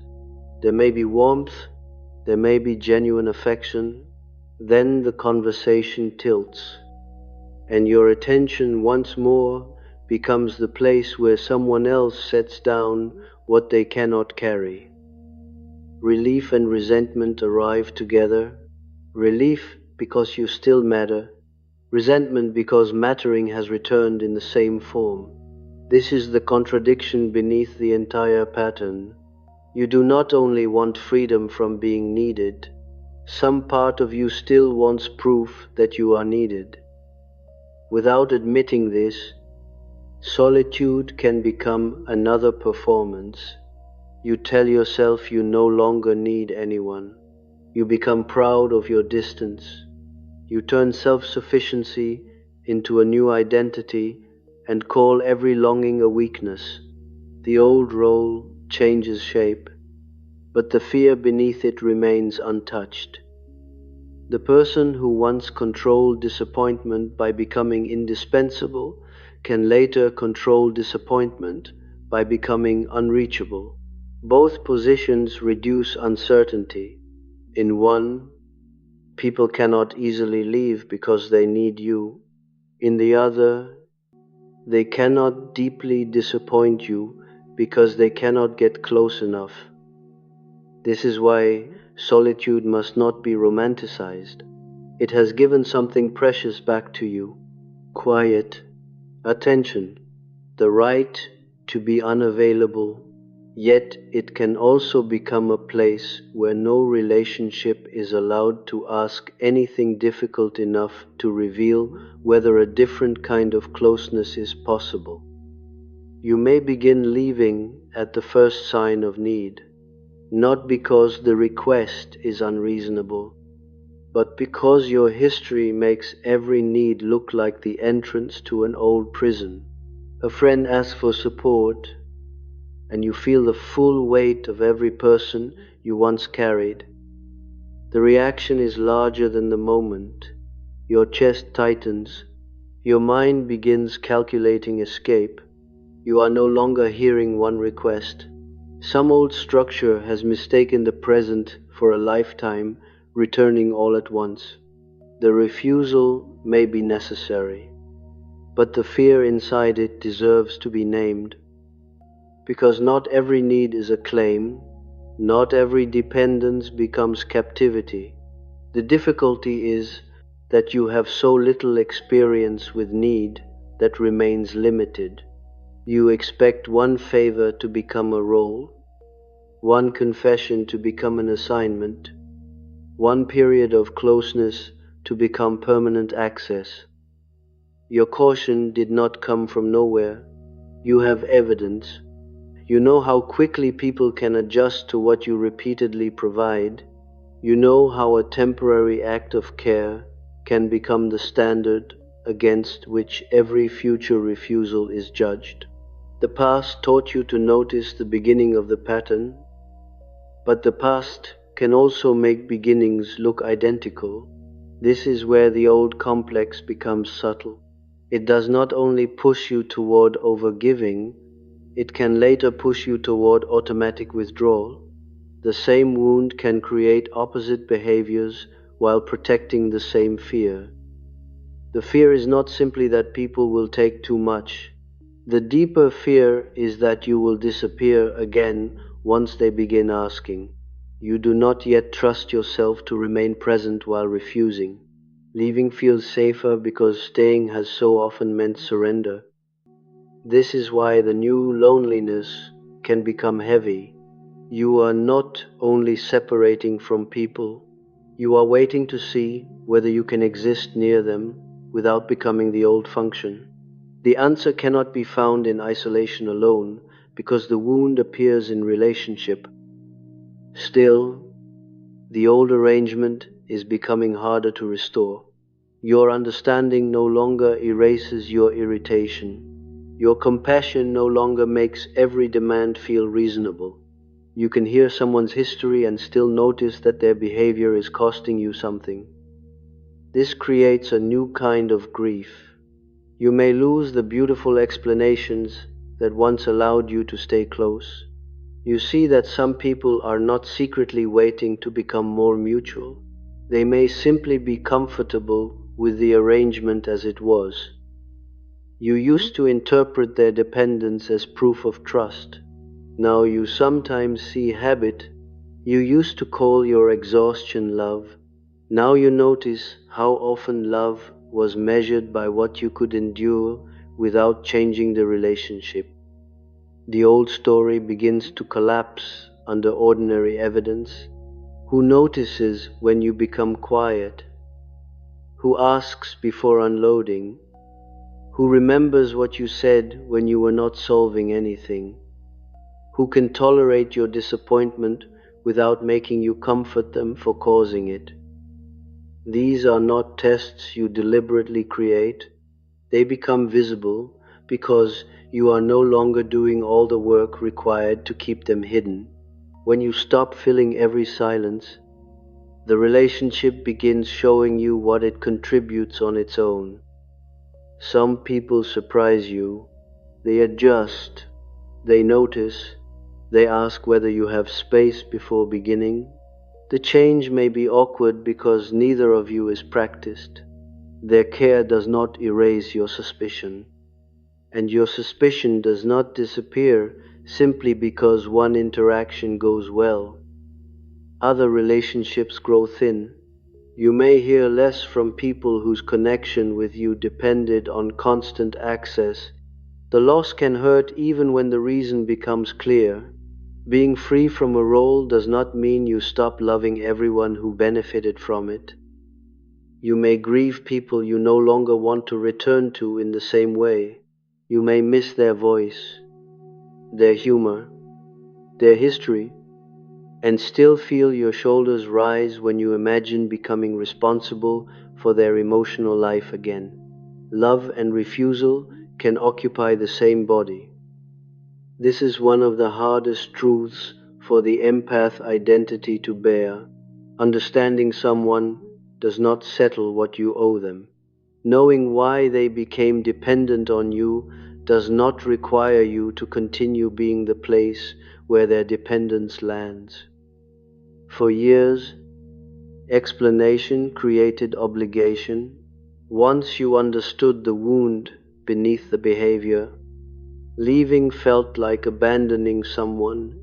There may be warmth, there may be genuine affection. Then the conversation tilts, and your attention once more becomes the place where someone else sets down what they cannot carry. Relief and resentment arrive together. Relief because you still matter. Resentment because mattering has returned in the same form. This is the contradiction beneath the entire pattern. You do not only want freedom from being needed, some part of you still wants proof that you are needed. Without admitting this, solitude can become another performance. You tell yourself you no longer need anyone. You become proud of your distance. You turn self-sufficiency into a new identity and call every longing a weakness. The old role changes shape, but the fear beneath it remains untouched. The person who once controlled disappointment by becoming indispensable can later control disappointment by becoming unreachable. Both positions reduce uncertainty. In one, people cannot easily leave because they need you. In the other, they cannot deeply disappoint you because they cannot get close enough. This is why solitude must not be romanticized. It has given something precious back to you: quiet, attention, the right to be unavailable. Yet it can also become a place where no relationship is allowed to ask anything difficult enough to reveal whether a different kind of closeness is possible. You may begin leaving at the first sign of need, not because the request is unreasonable, but because your history makes every need look like the entrance to an old prison. A friend asks for support, and you feel the full weight of every person you once carried. The reaction is larger than the moment. Your chest tightens. Your mind begins calculating escape. You are no longer hearing one request. Some old structure has mistaken the present for a lifetime, returning all at once. The refusal may be necessary, but the fear inside it deserves to be named. Because not every need is a claim, not every dependence becomes captivity. The difficulty is that you have so little experience with need that remains limited. You expect one favor to become a role, one confession to become an assignment, one period of closeness to become permanent access. Your caution did not come from nowhere. You have evidence. You know how quickly people can adjust to what you repeatedly provide. You know how a temporary act of care can become the standard against which every future refusal is judged. The past taught you to notice the beginning of the pattern, but the past can also make beginnings look identical. This is where the old complex becomes subtle. It does not only push you toward overgiving, it can later push you toward automatic withdrawal. The same wound can create opposite behaviors while protecting the same fear. The fear is not simply that people will take too much. The deeper fear is that you will disappear again once they begin asking. You do not yet trust yourself to remain present while refusing. Leaving feels safer because staying has so often meant surrender. This is why the new loneliness can become heavy. You are not only separating from people, you are waiting to see whether you can exist near them without becoming the old function. The answer cannot be found in isolation alone, because the wound appears in relationship. Still, the old arrangement is becoming harder to restore. Your understanding no longer erases your irritation. Your compassion no longer makes every demand feel reasonable. You can hear someone's history and still notice that their behavior is costing you something. This creates a new kind of grief. You may lose the beautiful explanations that once allowed you to stay close. You see that some people are not secretly waiting to become more mutual. They may simply be comfortable with the arrangement as it was. You used to interpret their dependence as proof of trust. Now you sometimes see habit. You used to call your exhaustion love. Now you notice how often love was measured by what you could endure without changing the relationship. The old story begins to collapse under ordinary evidence. Who notices when you become quiet? Who asks before unloading? Who remembers what you said when you were not solving anything? Who can tolerate your disappointment without making you comfort them for causing it? These are not tests you deliberately create. They become visible because you are no longer doing all the work required to keep them hidden. When you stop filling every silence, the relationship begins showing you what it contributes on its own. Some people surprise you. They adjust. They notice. They ask whether you have space before beginning. The change may be awkward because neither of you is practiced. Their care does not erase your suspicion, and your suspicion does not disappear simply because one interaction goes well. Other relationships grow thin. You may hear less from people whose connection with you depended on constant access. The loss can hurt even when the reason becomes clear. Being free from a role does not mean you stop loving everyone who benefited from it. You may grieve people you no longer want to return to in the same way. You may miss their voice, their humor, their history, and still feel your shoulders rise when you imagine becoming responsible for their emotional life again. Love and refusal can occupy the same body. This is one of the hardest truths for the empath identity to bear. Understanding someone does not settle what you owe them. Knowing why they became dependent on you does not require you to continue being the place where their dependence lands. For years, explanation created obligation. Once you understood the wound beneath the behavior, leaving felt like abandoning someone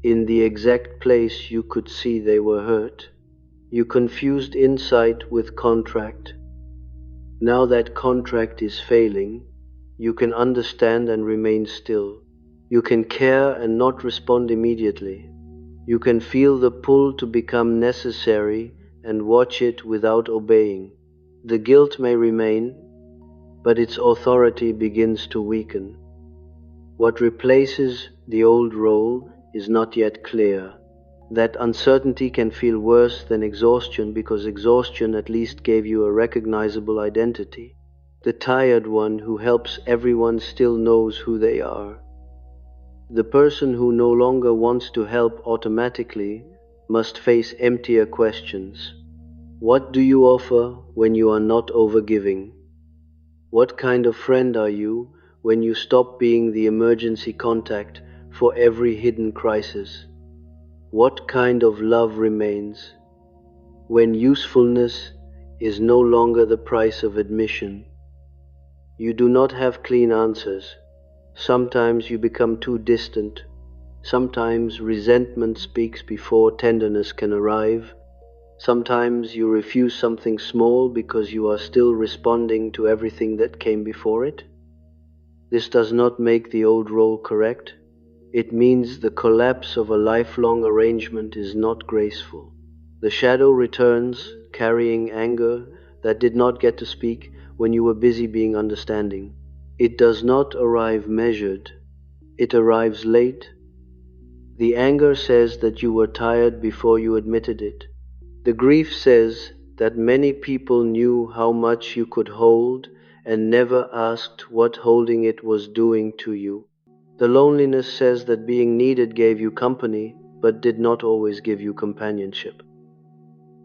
in the exact place you could see they were hurt. You confused insight with contract. Now that contract is failing, you can understand and remain still. You can care and not respond immediately. You can feel the pull to become necessary and watch it without obeying. The guilt may remain, but its authority begins to weaken. What replaces the old role is not yet clear. That uncertainty can feel worse than exhaustion because exhaustion at least gave you a recognizable identity. The tired one who helps everyone still knows who they are. The person who no longer wants to help automatically must face emptier questions. What do you offer when you are not overgiving? What kind of friend are you when you stop being the emergency contact for every hidden crisis? What kind of love remains when usefulness is no longer the price of admission? You do not have clean answers. Sometimes you become too distant. Sometimes resentment speaks before tenderness can arrive. Sometimes you refuse something small because you are still responding to everything that came before it. This does not make the old role correct. It means the collapse of a lifelong arrangement is not graceful. The shadow returns, carrying anger that did not get to speak when you were busy being understanding. It does not arrive measured. It arrives late. The anger says that you were tired before you admitted it. The grief says that many people knew how much you could hold and never asked what holding it was doing to you. The loneliness says that being needed gave you company, but did not always give you companionship.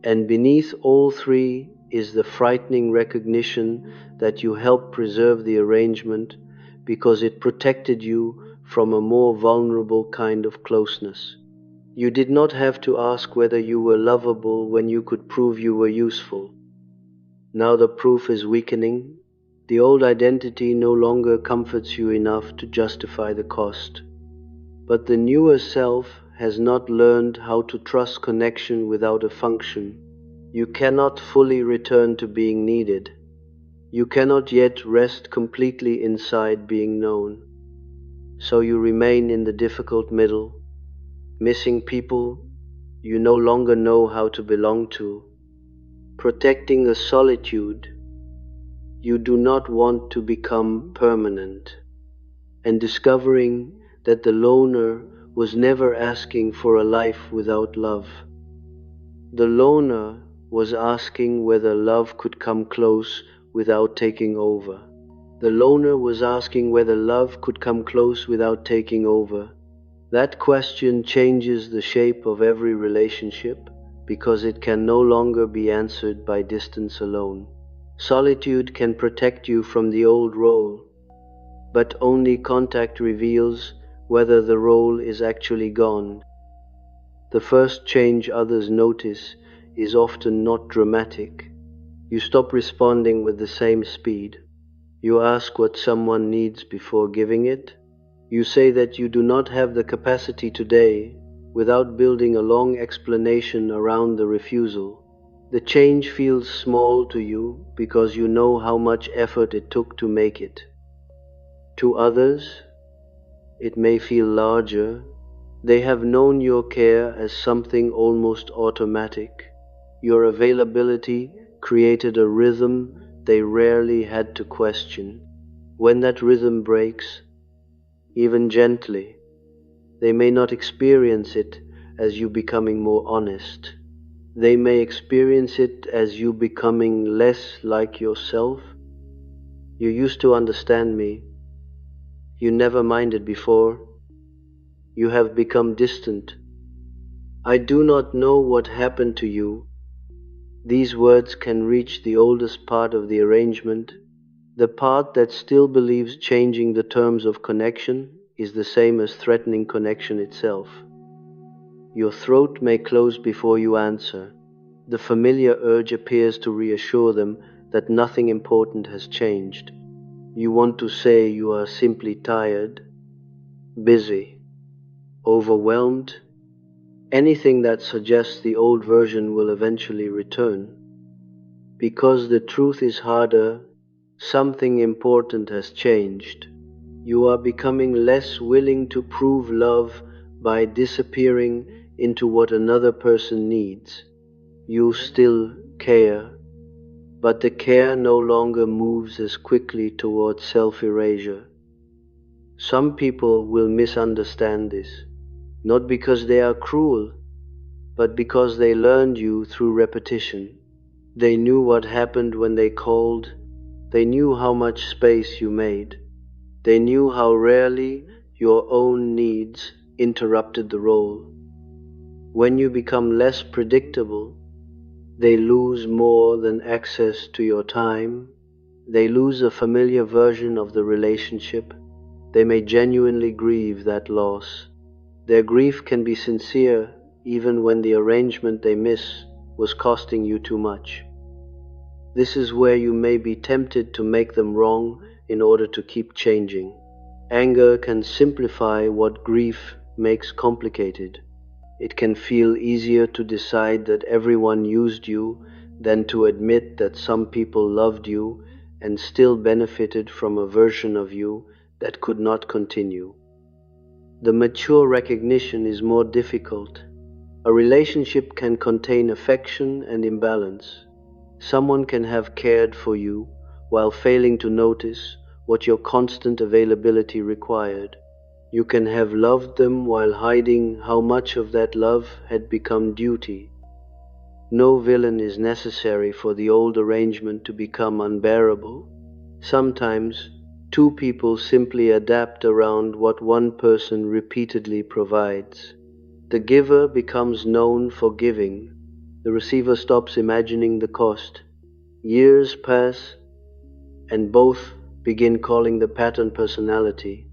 And beneath all three is the frightening recognition that you helped preserve the arrangement because it protected you from a more vulnerable kind of closeness. You did not have to ask whether you were lovable when you could prove you were useful. Now the proof is weakening. The old identity no longer comforts you enough to justify the cost. But the newer self has not learned how to trust connection without a function. You cannot fully return to being needed. You cannot yet rest completely inside being known. So you remain in the difficult middle, missing people you no longer know how to belong to, protecting a solitude you do not want to become permanent, and discovering that the loner was never asking for a life without love. The loner was asking whether love could come close without taking over. The loner was asking whether love could come close without taking over. That question changes the shape of every relationship because it can no longer be answered by distance alone. Solitude can protect you from the old role, but only contact reveals whether the role is actually gone. The first change others notice is often not dramatic. You stop responding with the same speed. You ask what someone needs before giving it. You say that you do not have the capacity today without building a long explanation around the refusal. The change feels small to you because you know how much effort it took to make it. To others, it may feel larger. They have known your care as something almost automatic. Your availability created a rhythm they rarely had to question. When that rhythm breaks, even gently, they may not experience it as you becoming more honest. They may experience it as you becoming less like yourself. You used to understand me. You never minded before. You have become distant. I do not know what happened to you. These words can reach the oldest part of the arrangement, the part that still believes changing the terms of connection is the same as threatening connection itself. Your throat may close before you answer. The familiar urge appears to reassure them that nothing important has changed. You want to say you are simply tired, busy, overwhelmed, anything that suggests the old version will eventually return. Because the truth is harder, something important has changed. You are becoming less willing to prove love by disappearing into what another person needs. You still care, but the care no longer moves as quickly towards self-erasure. Some people will misunderstand this, not because they are cruel, but because they learned you through repetition. They knew what happened when they called. They knew how much space you made. They knew how rarely your own needs interrupted the role. When you become less predictable, they lose more than access to your time. They lose a familiar version of the relationship. They may genuinely grieve that loss. Their grief can be sincere even when the arrangement they miss was costing you too much. This is where you may be tempted to make them wrong in order to keep changing. Anger can simplify what grief makes complicated. It can feel easier to decide that everyone used you than to admit that some people loved you and still benefited from a version of you that could not continue. The mature recognition is more difficult. A relationship can contain affection and imbalance. Someone can have cared for you while failing to notice what your constant availability required. You can have loved them while hiding how much of that love had become duty. No villain is necessary for the old arrangement to become unbearable. Sometimes, two people simply adapt around what one person repeatedly provides. The giver becomes known for giving. The receiver stops imagining the cost. Years pass, and both begin calling the pattern personality.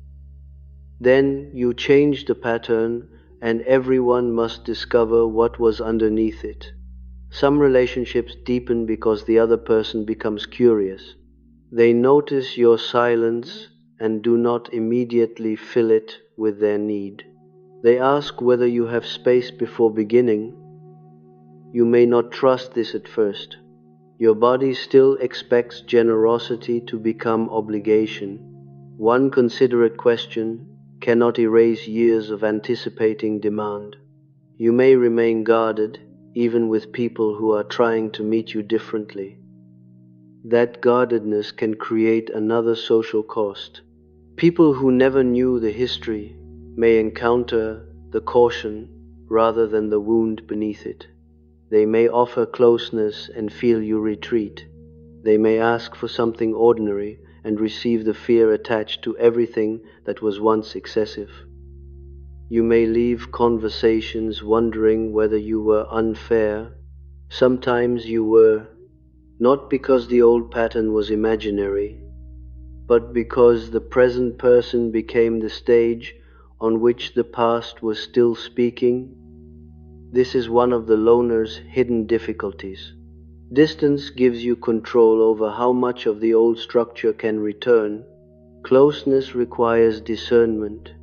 Then you change the pattern, and everyone must discover what was underneath it. Some relationships deepen because the other person becomes curious. They notice your silence and do not immediately fill it with their need. They ask whether you have space before beginning. You may not trust this at first. Your body still expects generosity to become obligation. One considerate question cannot erase years of anticipating demand. You may remain guarded, even with people who are trying to meet you differently. That guardedness can create another social cost. People who never knew the history may encounter the caution rather than the wound beneath it. They may offer closeness and feel you retreat. They may ask for something ordinary and receive the fear attached to everything that was once excessive. You may leave conversations wondering whether you were unfair. Sometimes you were, not because the old pattern was imaginary, but because the present person became the stage on which the past was still speaking. This is one of the loner's hidden difficulties. Distance gives you control over how much of the old structure can return. Closeness requires discernment,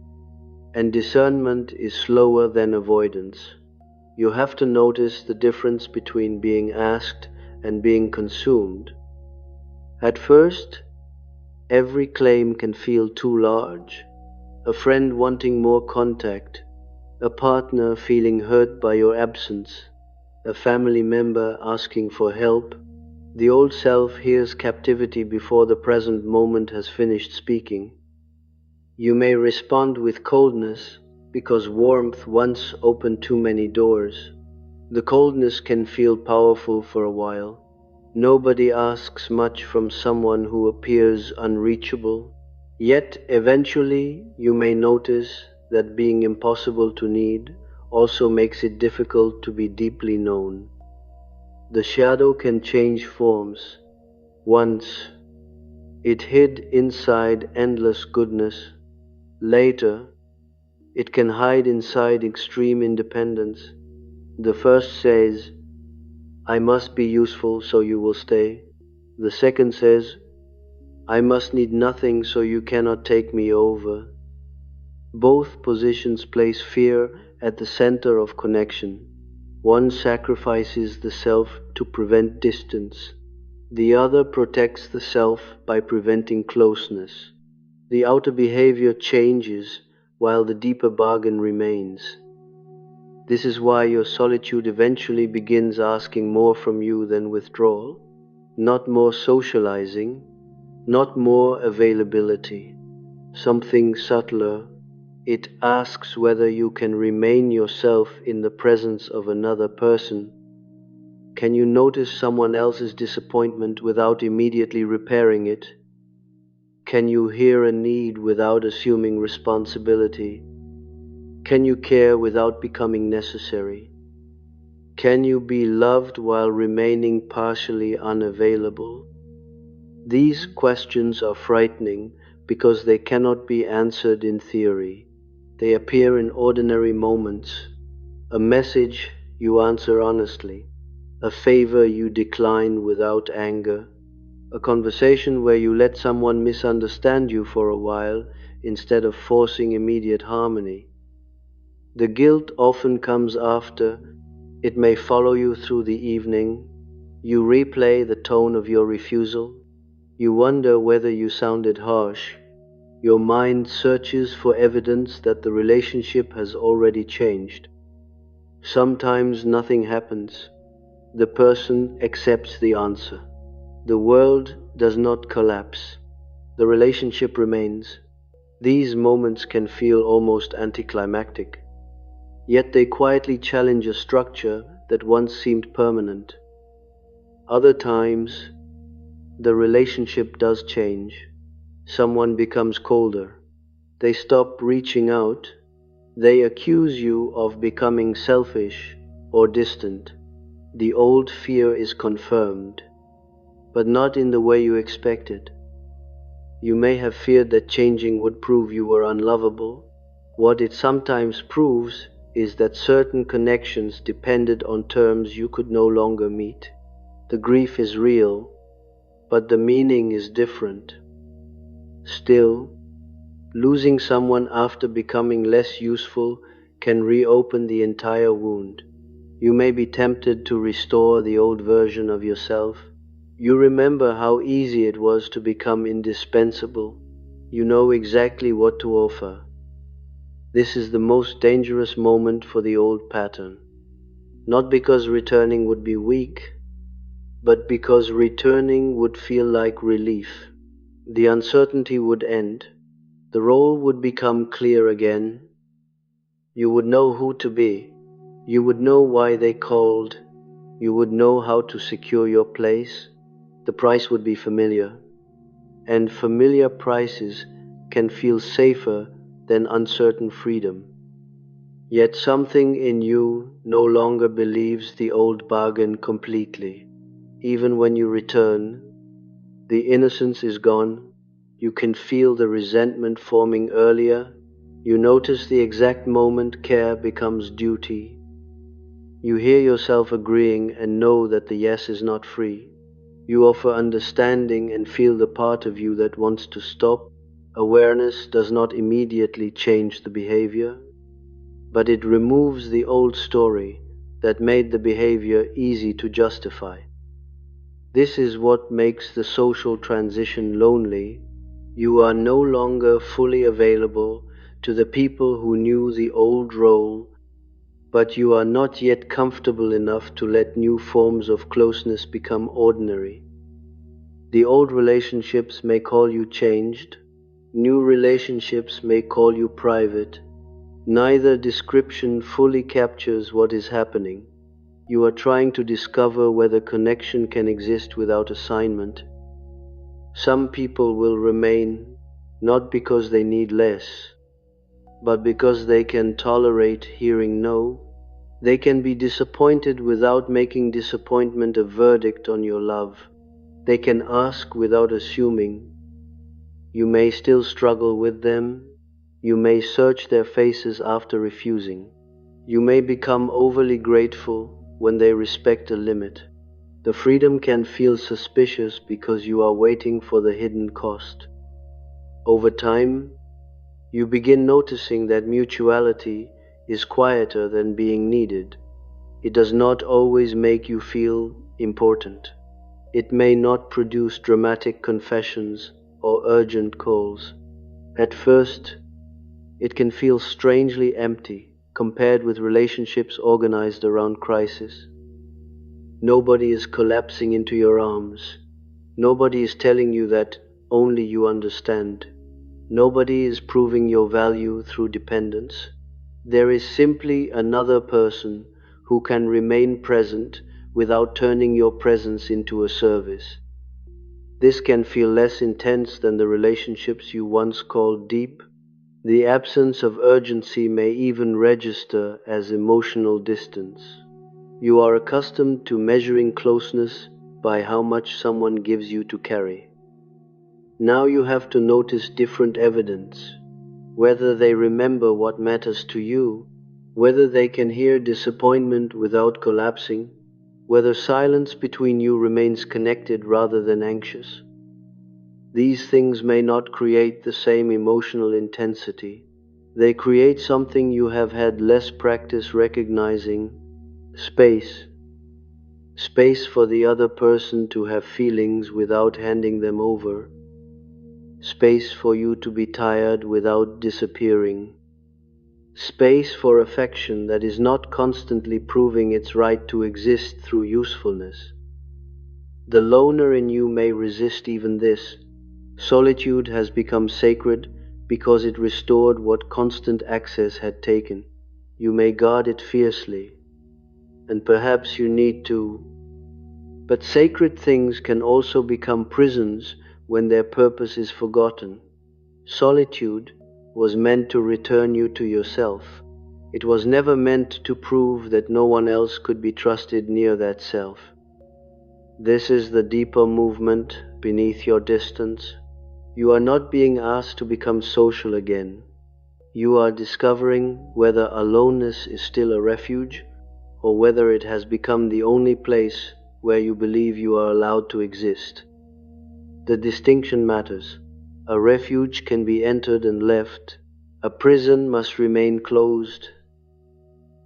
and discernment is slower than avoidance. You have to notice the difference between being asked and being consumed. At first, every claim can feel too large. A friend wanting more contact, a partner feeling hurt by your absence, a family member asking for help. The old self hears captivity before the present moment has finished speaking. You may respond with coldness because warmth once opened too many doors. The coldness can feel powerful for a while. Nobody asks much from someone who appears unreachable. Yet eventually you may notice that being impossible to need also makes it difficult to be deeply known. The shadow can change forms. Once it hid inside endless goodness. Later, it can hide inside extreme independence. The first says, "I must be useful so you will stay." The second says, "I must need nothing so you cannot take me over." Both positions place fear at the center of connection. One sacrifices the self to prevent distance. The other protects the self by preventing closeness. The outer behavior changes while the deeper bargain remains. This is why your solitude eventually begins asking more from you than withdrawal. Not more socializing, not more availability. Something subtler. It asks whether you can remain yourself in the presence of another person. Can you notice someone else's disappointment without immediately repairing it? Can you hear a need without assuming responsibility? Can you care without becoming necessary? Can you be loved while remaining partially unavailable? These questions are frightening because they cannot be answered in theory. They appear in ordinary moments. A message you answer honestly, a favor you decline without anger, a conversation where you let someone misunderstand you for a while instead of forcing immediate harmony. The guilt often comes after. It may follow you through the evening. You replay the tone of your refusal. You wonder whether you sounded harsh. Your mind searches for evidence that the relationship has already changed. Sometimes nothing happens. The person accepts the answer. The world does not collapse. The relationship remains. These moments can feel almost anticlimactic. Yet they quietly challenge a structure that once seemed permanent. Other times, the relationship does change. Someone becomes colder. They stop reaching out. They accuse you of becoming selfish or distant. The old fear is confirmed. but not in the way you expected. You may have feared that changing would prove you were unlovable. What it sometimes proves is that certain connections depended on terms you could no longer meet. The grief is real, but the meaning is different. Still, losing someone after becoming less useful can reopen the entire wound. You may be tempted to restore the old version of yourself. You remember how easy it was to become indispensable. You know exactly what to offer. This is the most dangerous moment for the old pattern. Not because returning would be weak, but because returning would feel like relief. The uncertainty would end. The role would become clear again. You would know who to be. You would know why they called. You would know how to secure your place. The price would be familiar. And familiar prices can feel safer than uncertain freedom. Yet something in you no longer believes the old bargain completely. Even when you return, the innocence is gone. You can feel the resentment forming earlier. You notice the exact moment care becomes duty. You hear yourself agreeing and know that the yes is not free. You offer understanding and feel the part of you that wants to stop. Awareness does not immediately change the behavior, but it removes the old story that made the behavior easy to justify. This is what makes the social transition lonely. You are no longer fully available to the people who knew the old role, but you are not yet comfortable enough to let new forms of closeness become ordinary. The old relationships may call you changed. New relationships may call you private. Neither description fully captures what is happening. You are trying to discover whether connection can exist without assignment. Some people will remain, not because they need less, but because they can tolerate hearing no. They can be disappointed without making disappointment a verdict on your love. They can ask without assuming. You may still struggle with them. You may search their faces after refusing. You may become overly grateful when they respect a limit. The freedom can feel suspicious because you are waiting for the hidden cost. Over time, you begin noticing that mutuality is quieter than being needed. It does not always make you feel important. It may not produce dramatic confessions or urgent calls. At first, it can feel strangely empty compared with relationships organized around crisis. Nobody is collapsing into your arms. Nobody is telling you that only you understand. Nobody is proving your value through dependence. There is simply another person who can remain present without turning your presence into a service. This can feel less intense than the relationships you once called deep. The absence of urgency may even register as emotional distance. You are accustomed to measuring closeness by how much someone gives you to carry. Now you have to notice different evidence, whether they remember what matters to you, whether they can hear disappointment without collapsing, whether silence between you remains connected rather than anxious. These things may not create the same emotional intensity. They create something you have had less practice recognizing: space. Space for the other person to have feelings without handing them over. Space for you to be tired without disappearing. Space for affection that is not constantly proving its right to exist through usefulness. The loner in you may resist even this. Solitude has become sacred because it restored what constant access had taken. You may guard it fiercely, and perhaps you need to. But sacred things can also become prisons when their purpose is forgotten. Solitude was meant to return you to yourself. It was never meant to prove that no one else could be trusted near that self. This is the deeper movement beneath your distance. You are not being asked to become social again. You are discovering whether aloneness is still a refuge or whether it has become the only place where you believe you are allowed to exist. The distinction matters. A refuge can be entered and left. A prison must remain closed.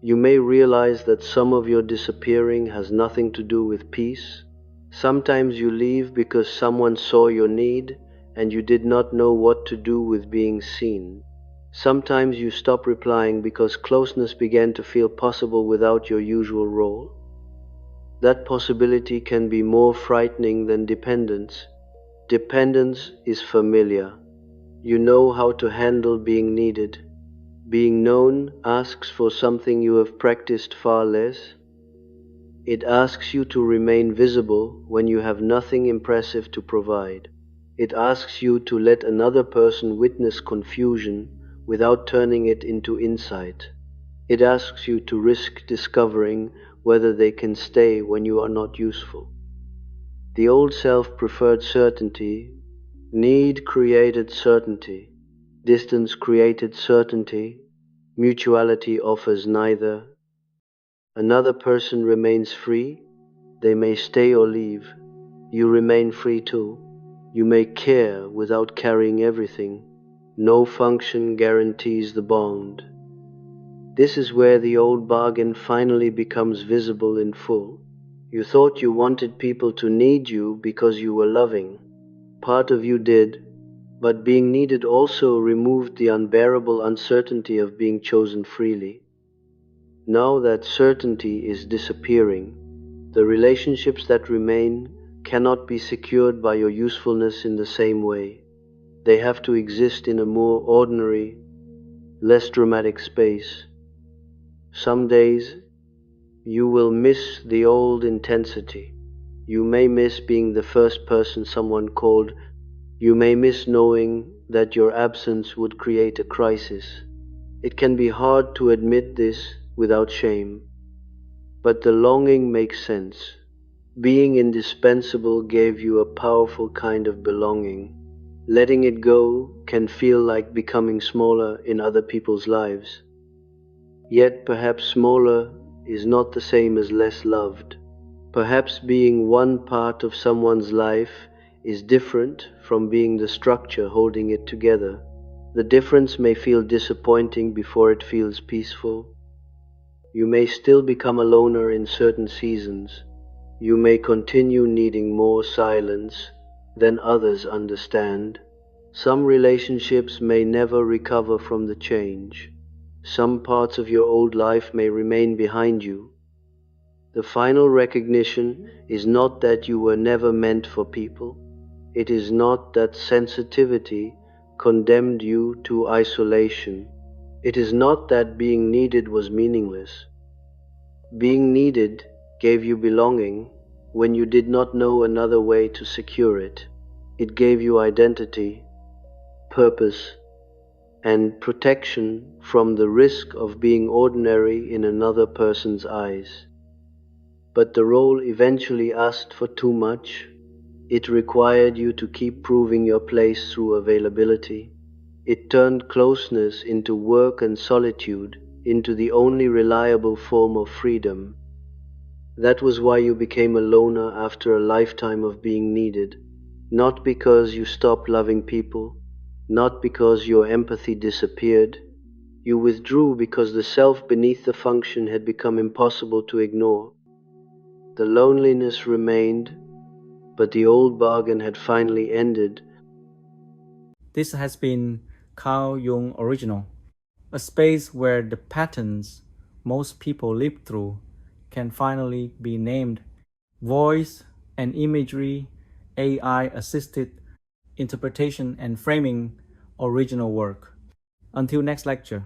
You may realize that some of your disappearing has nothing to do with peace. Sometimes you leave because someone saw your need and you did not know what to do with being seen. Sometimes you stop replying because closeness began to feel possible without your usual role. That possibility can be more frightening than dependence. Dependence is familiar. You know how to handle being needed. Being known asks for something you have practiced far less. It asks you to remain visible when you have nothing impressive to provide. It asks you to let another person witness confusion without turning it into insight. It asks you to risk discovering whether they can stay when you are not useful. The old self preferred certainty. Need created certainty. Distance created certainty. Mutuality offers neither. Another person remains free. They may stay or leave. You remain free too. You may care without carrying everything. No function guarantees the bond. This is where the old bargain finally becomes visible in full. You thought you wanted people to need you because you were loving. Part of you did, but being needed also removed the unbearable uncertainty of being chosen freely. Now that certainty is disappearing, the relationships that remain cannot be secured by your usefulness in the same way. They have to exist in a more ordinary, less dramatic space. Some days you will miss the old intensity. You may miss being the first person someone called. You may miss knowing that your absence would create a crisis. It can be hard to admit this without shame, but the longing makes sense. Being indispensable gave you a powerful kind of belonging. Letting it go can feel like becoming smaller in other people's lives. Yet perhaps smaller is not the same as less loved. Perhaps being one part of someone's life is different from being the structure holding it together. The difference may feel disappointing before it feels peaceful. You may still become a loner in certain seasons. You may continue needing more silence than others understand. Some relationships may never recover from the change. Some parts of your old life may remain behind you. The final recognition is not that you were never meant for people. It is not that sensitivity condemned you to isolation. It is not that being needed was meaningless. Being needed gave you belonging when you did not know another way to secure it. It gave you identity, purpose, and protection from the risk of being ordinary in another person's eyes. But the role eventually asked for too much. It required you to keep proving your place through availability. It turned closeness into work and solitude, into the only reliable form of freedom. That was why you became a loner after a lifetime of being needed. Not because you stopped loving people, not because your empathy disappeared. You withdrew because the self beneath the function had become impossible to ignore. The loneliness remained, but the old bargain had finally ended. This has been Carl Jung Original, a space where the patterns most people live through can finally be named. Voice and imagery, AI-assisted interpretation and framing, original work. Until next lecture.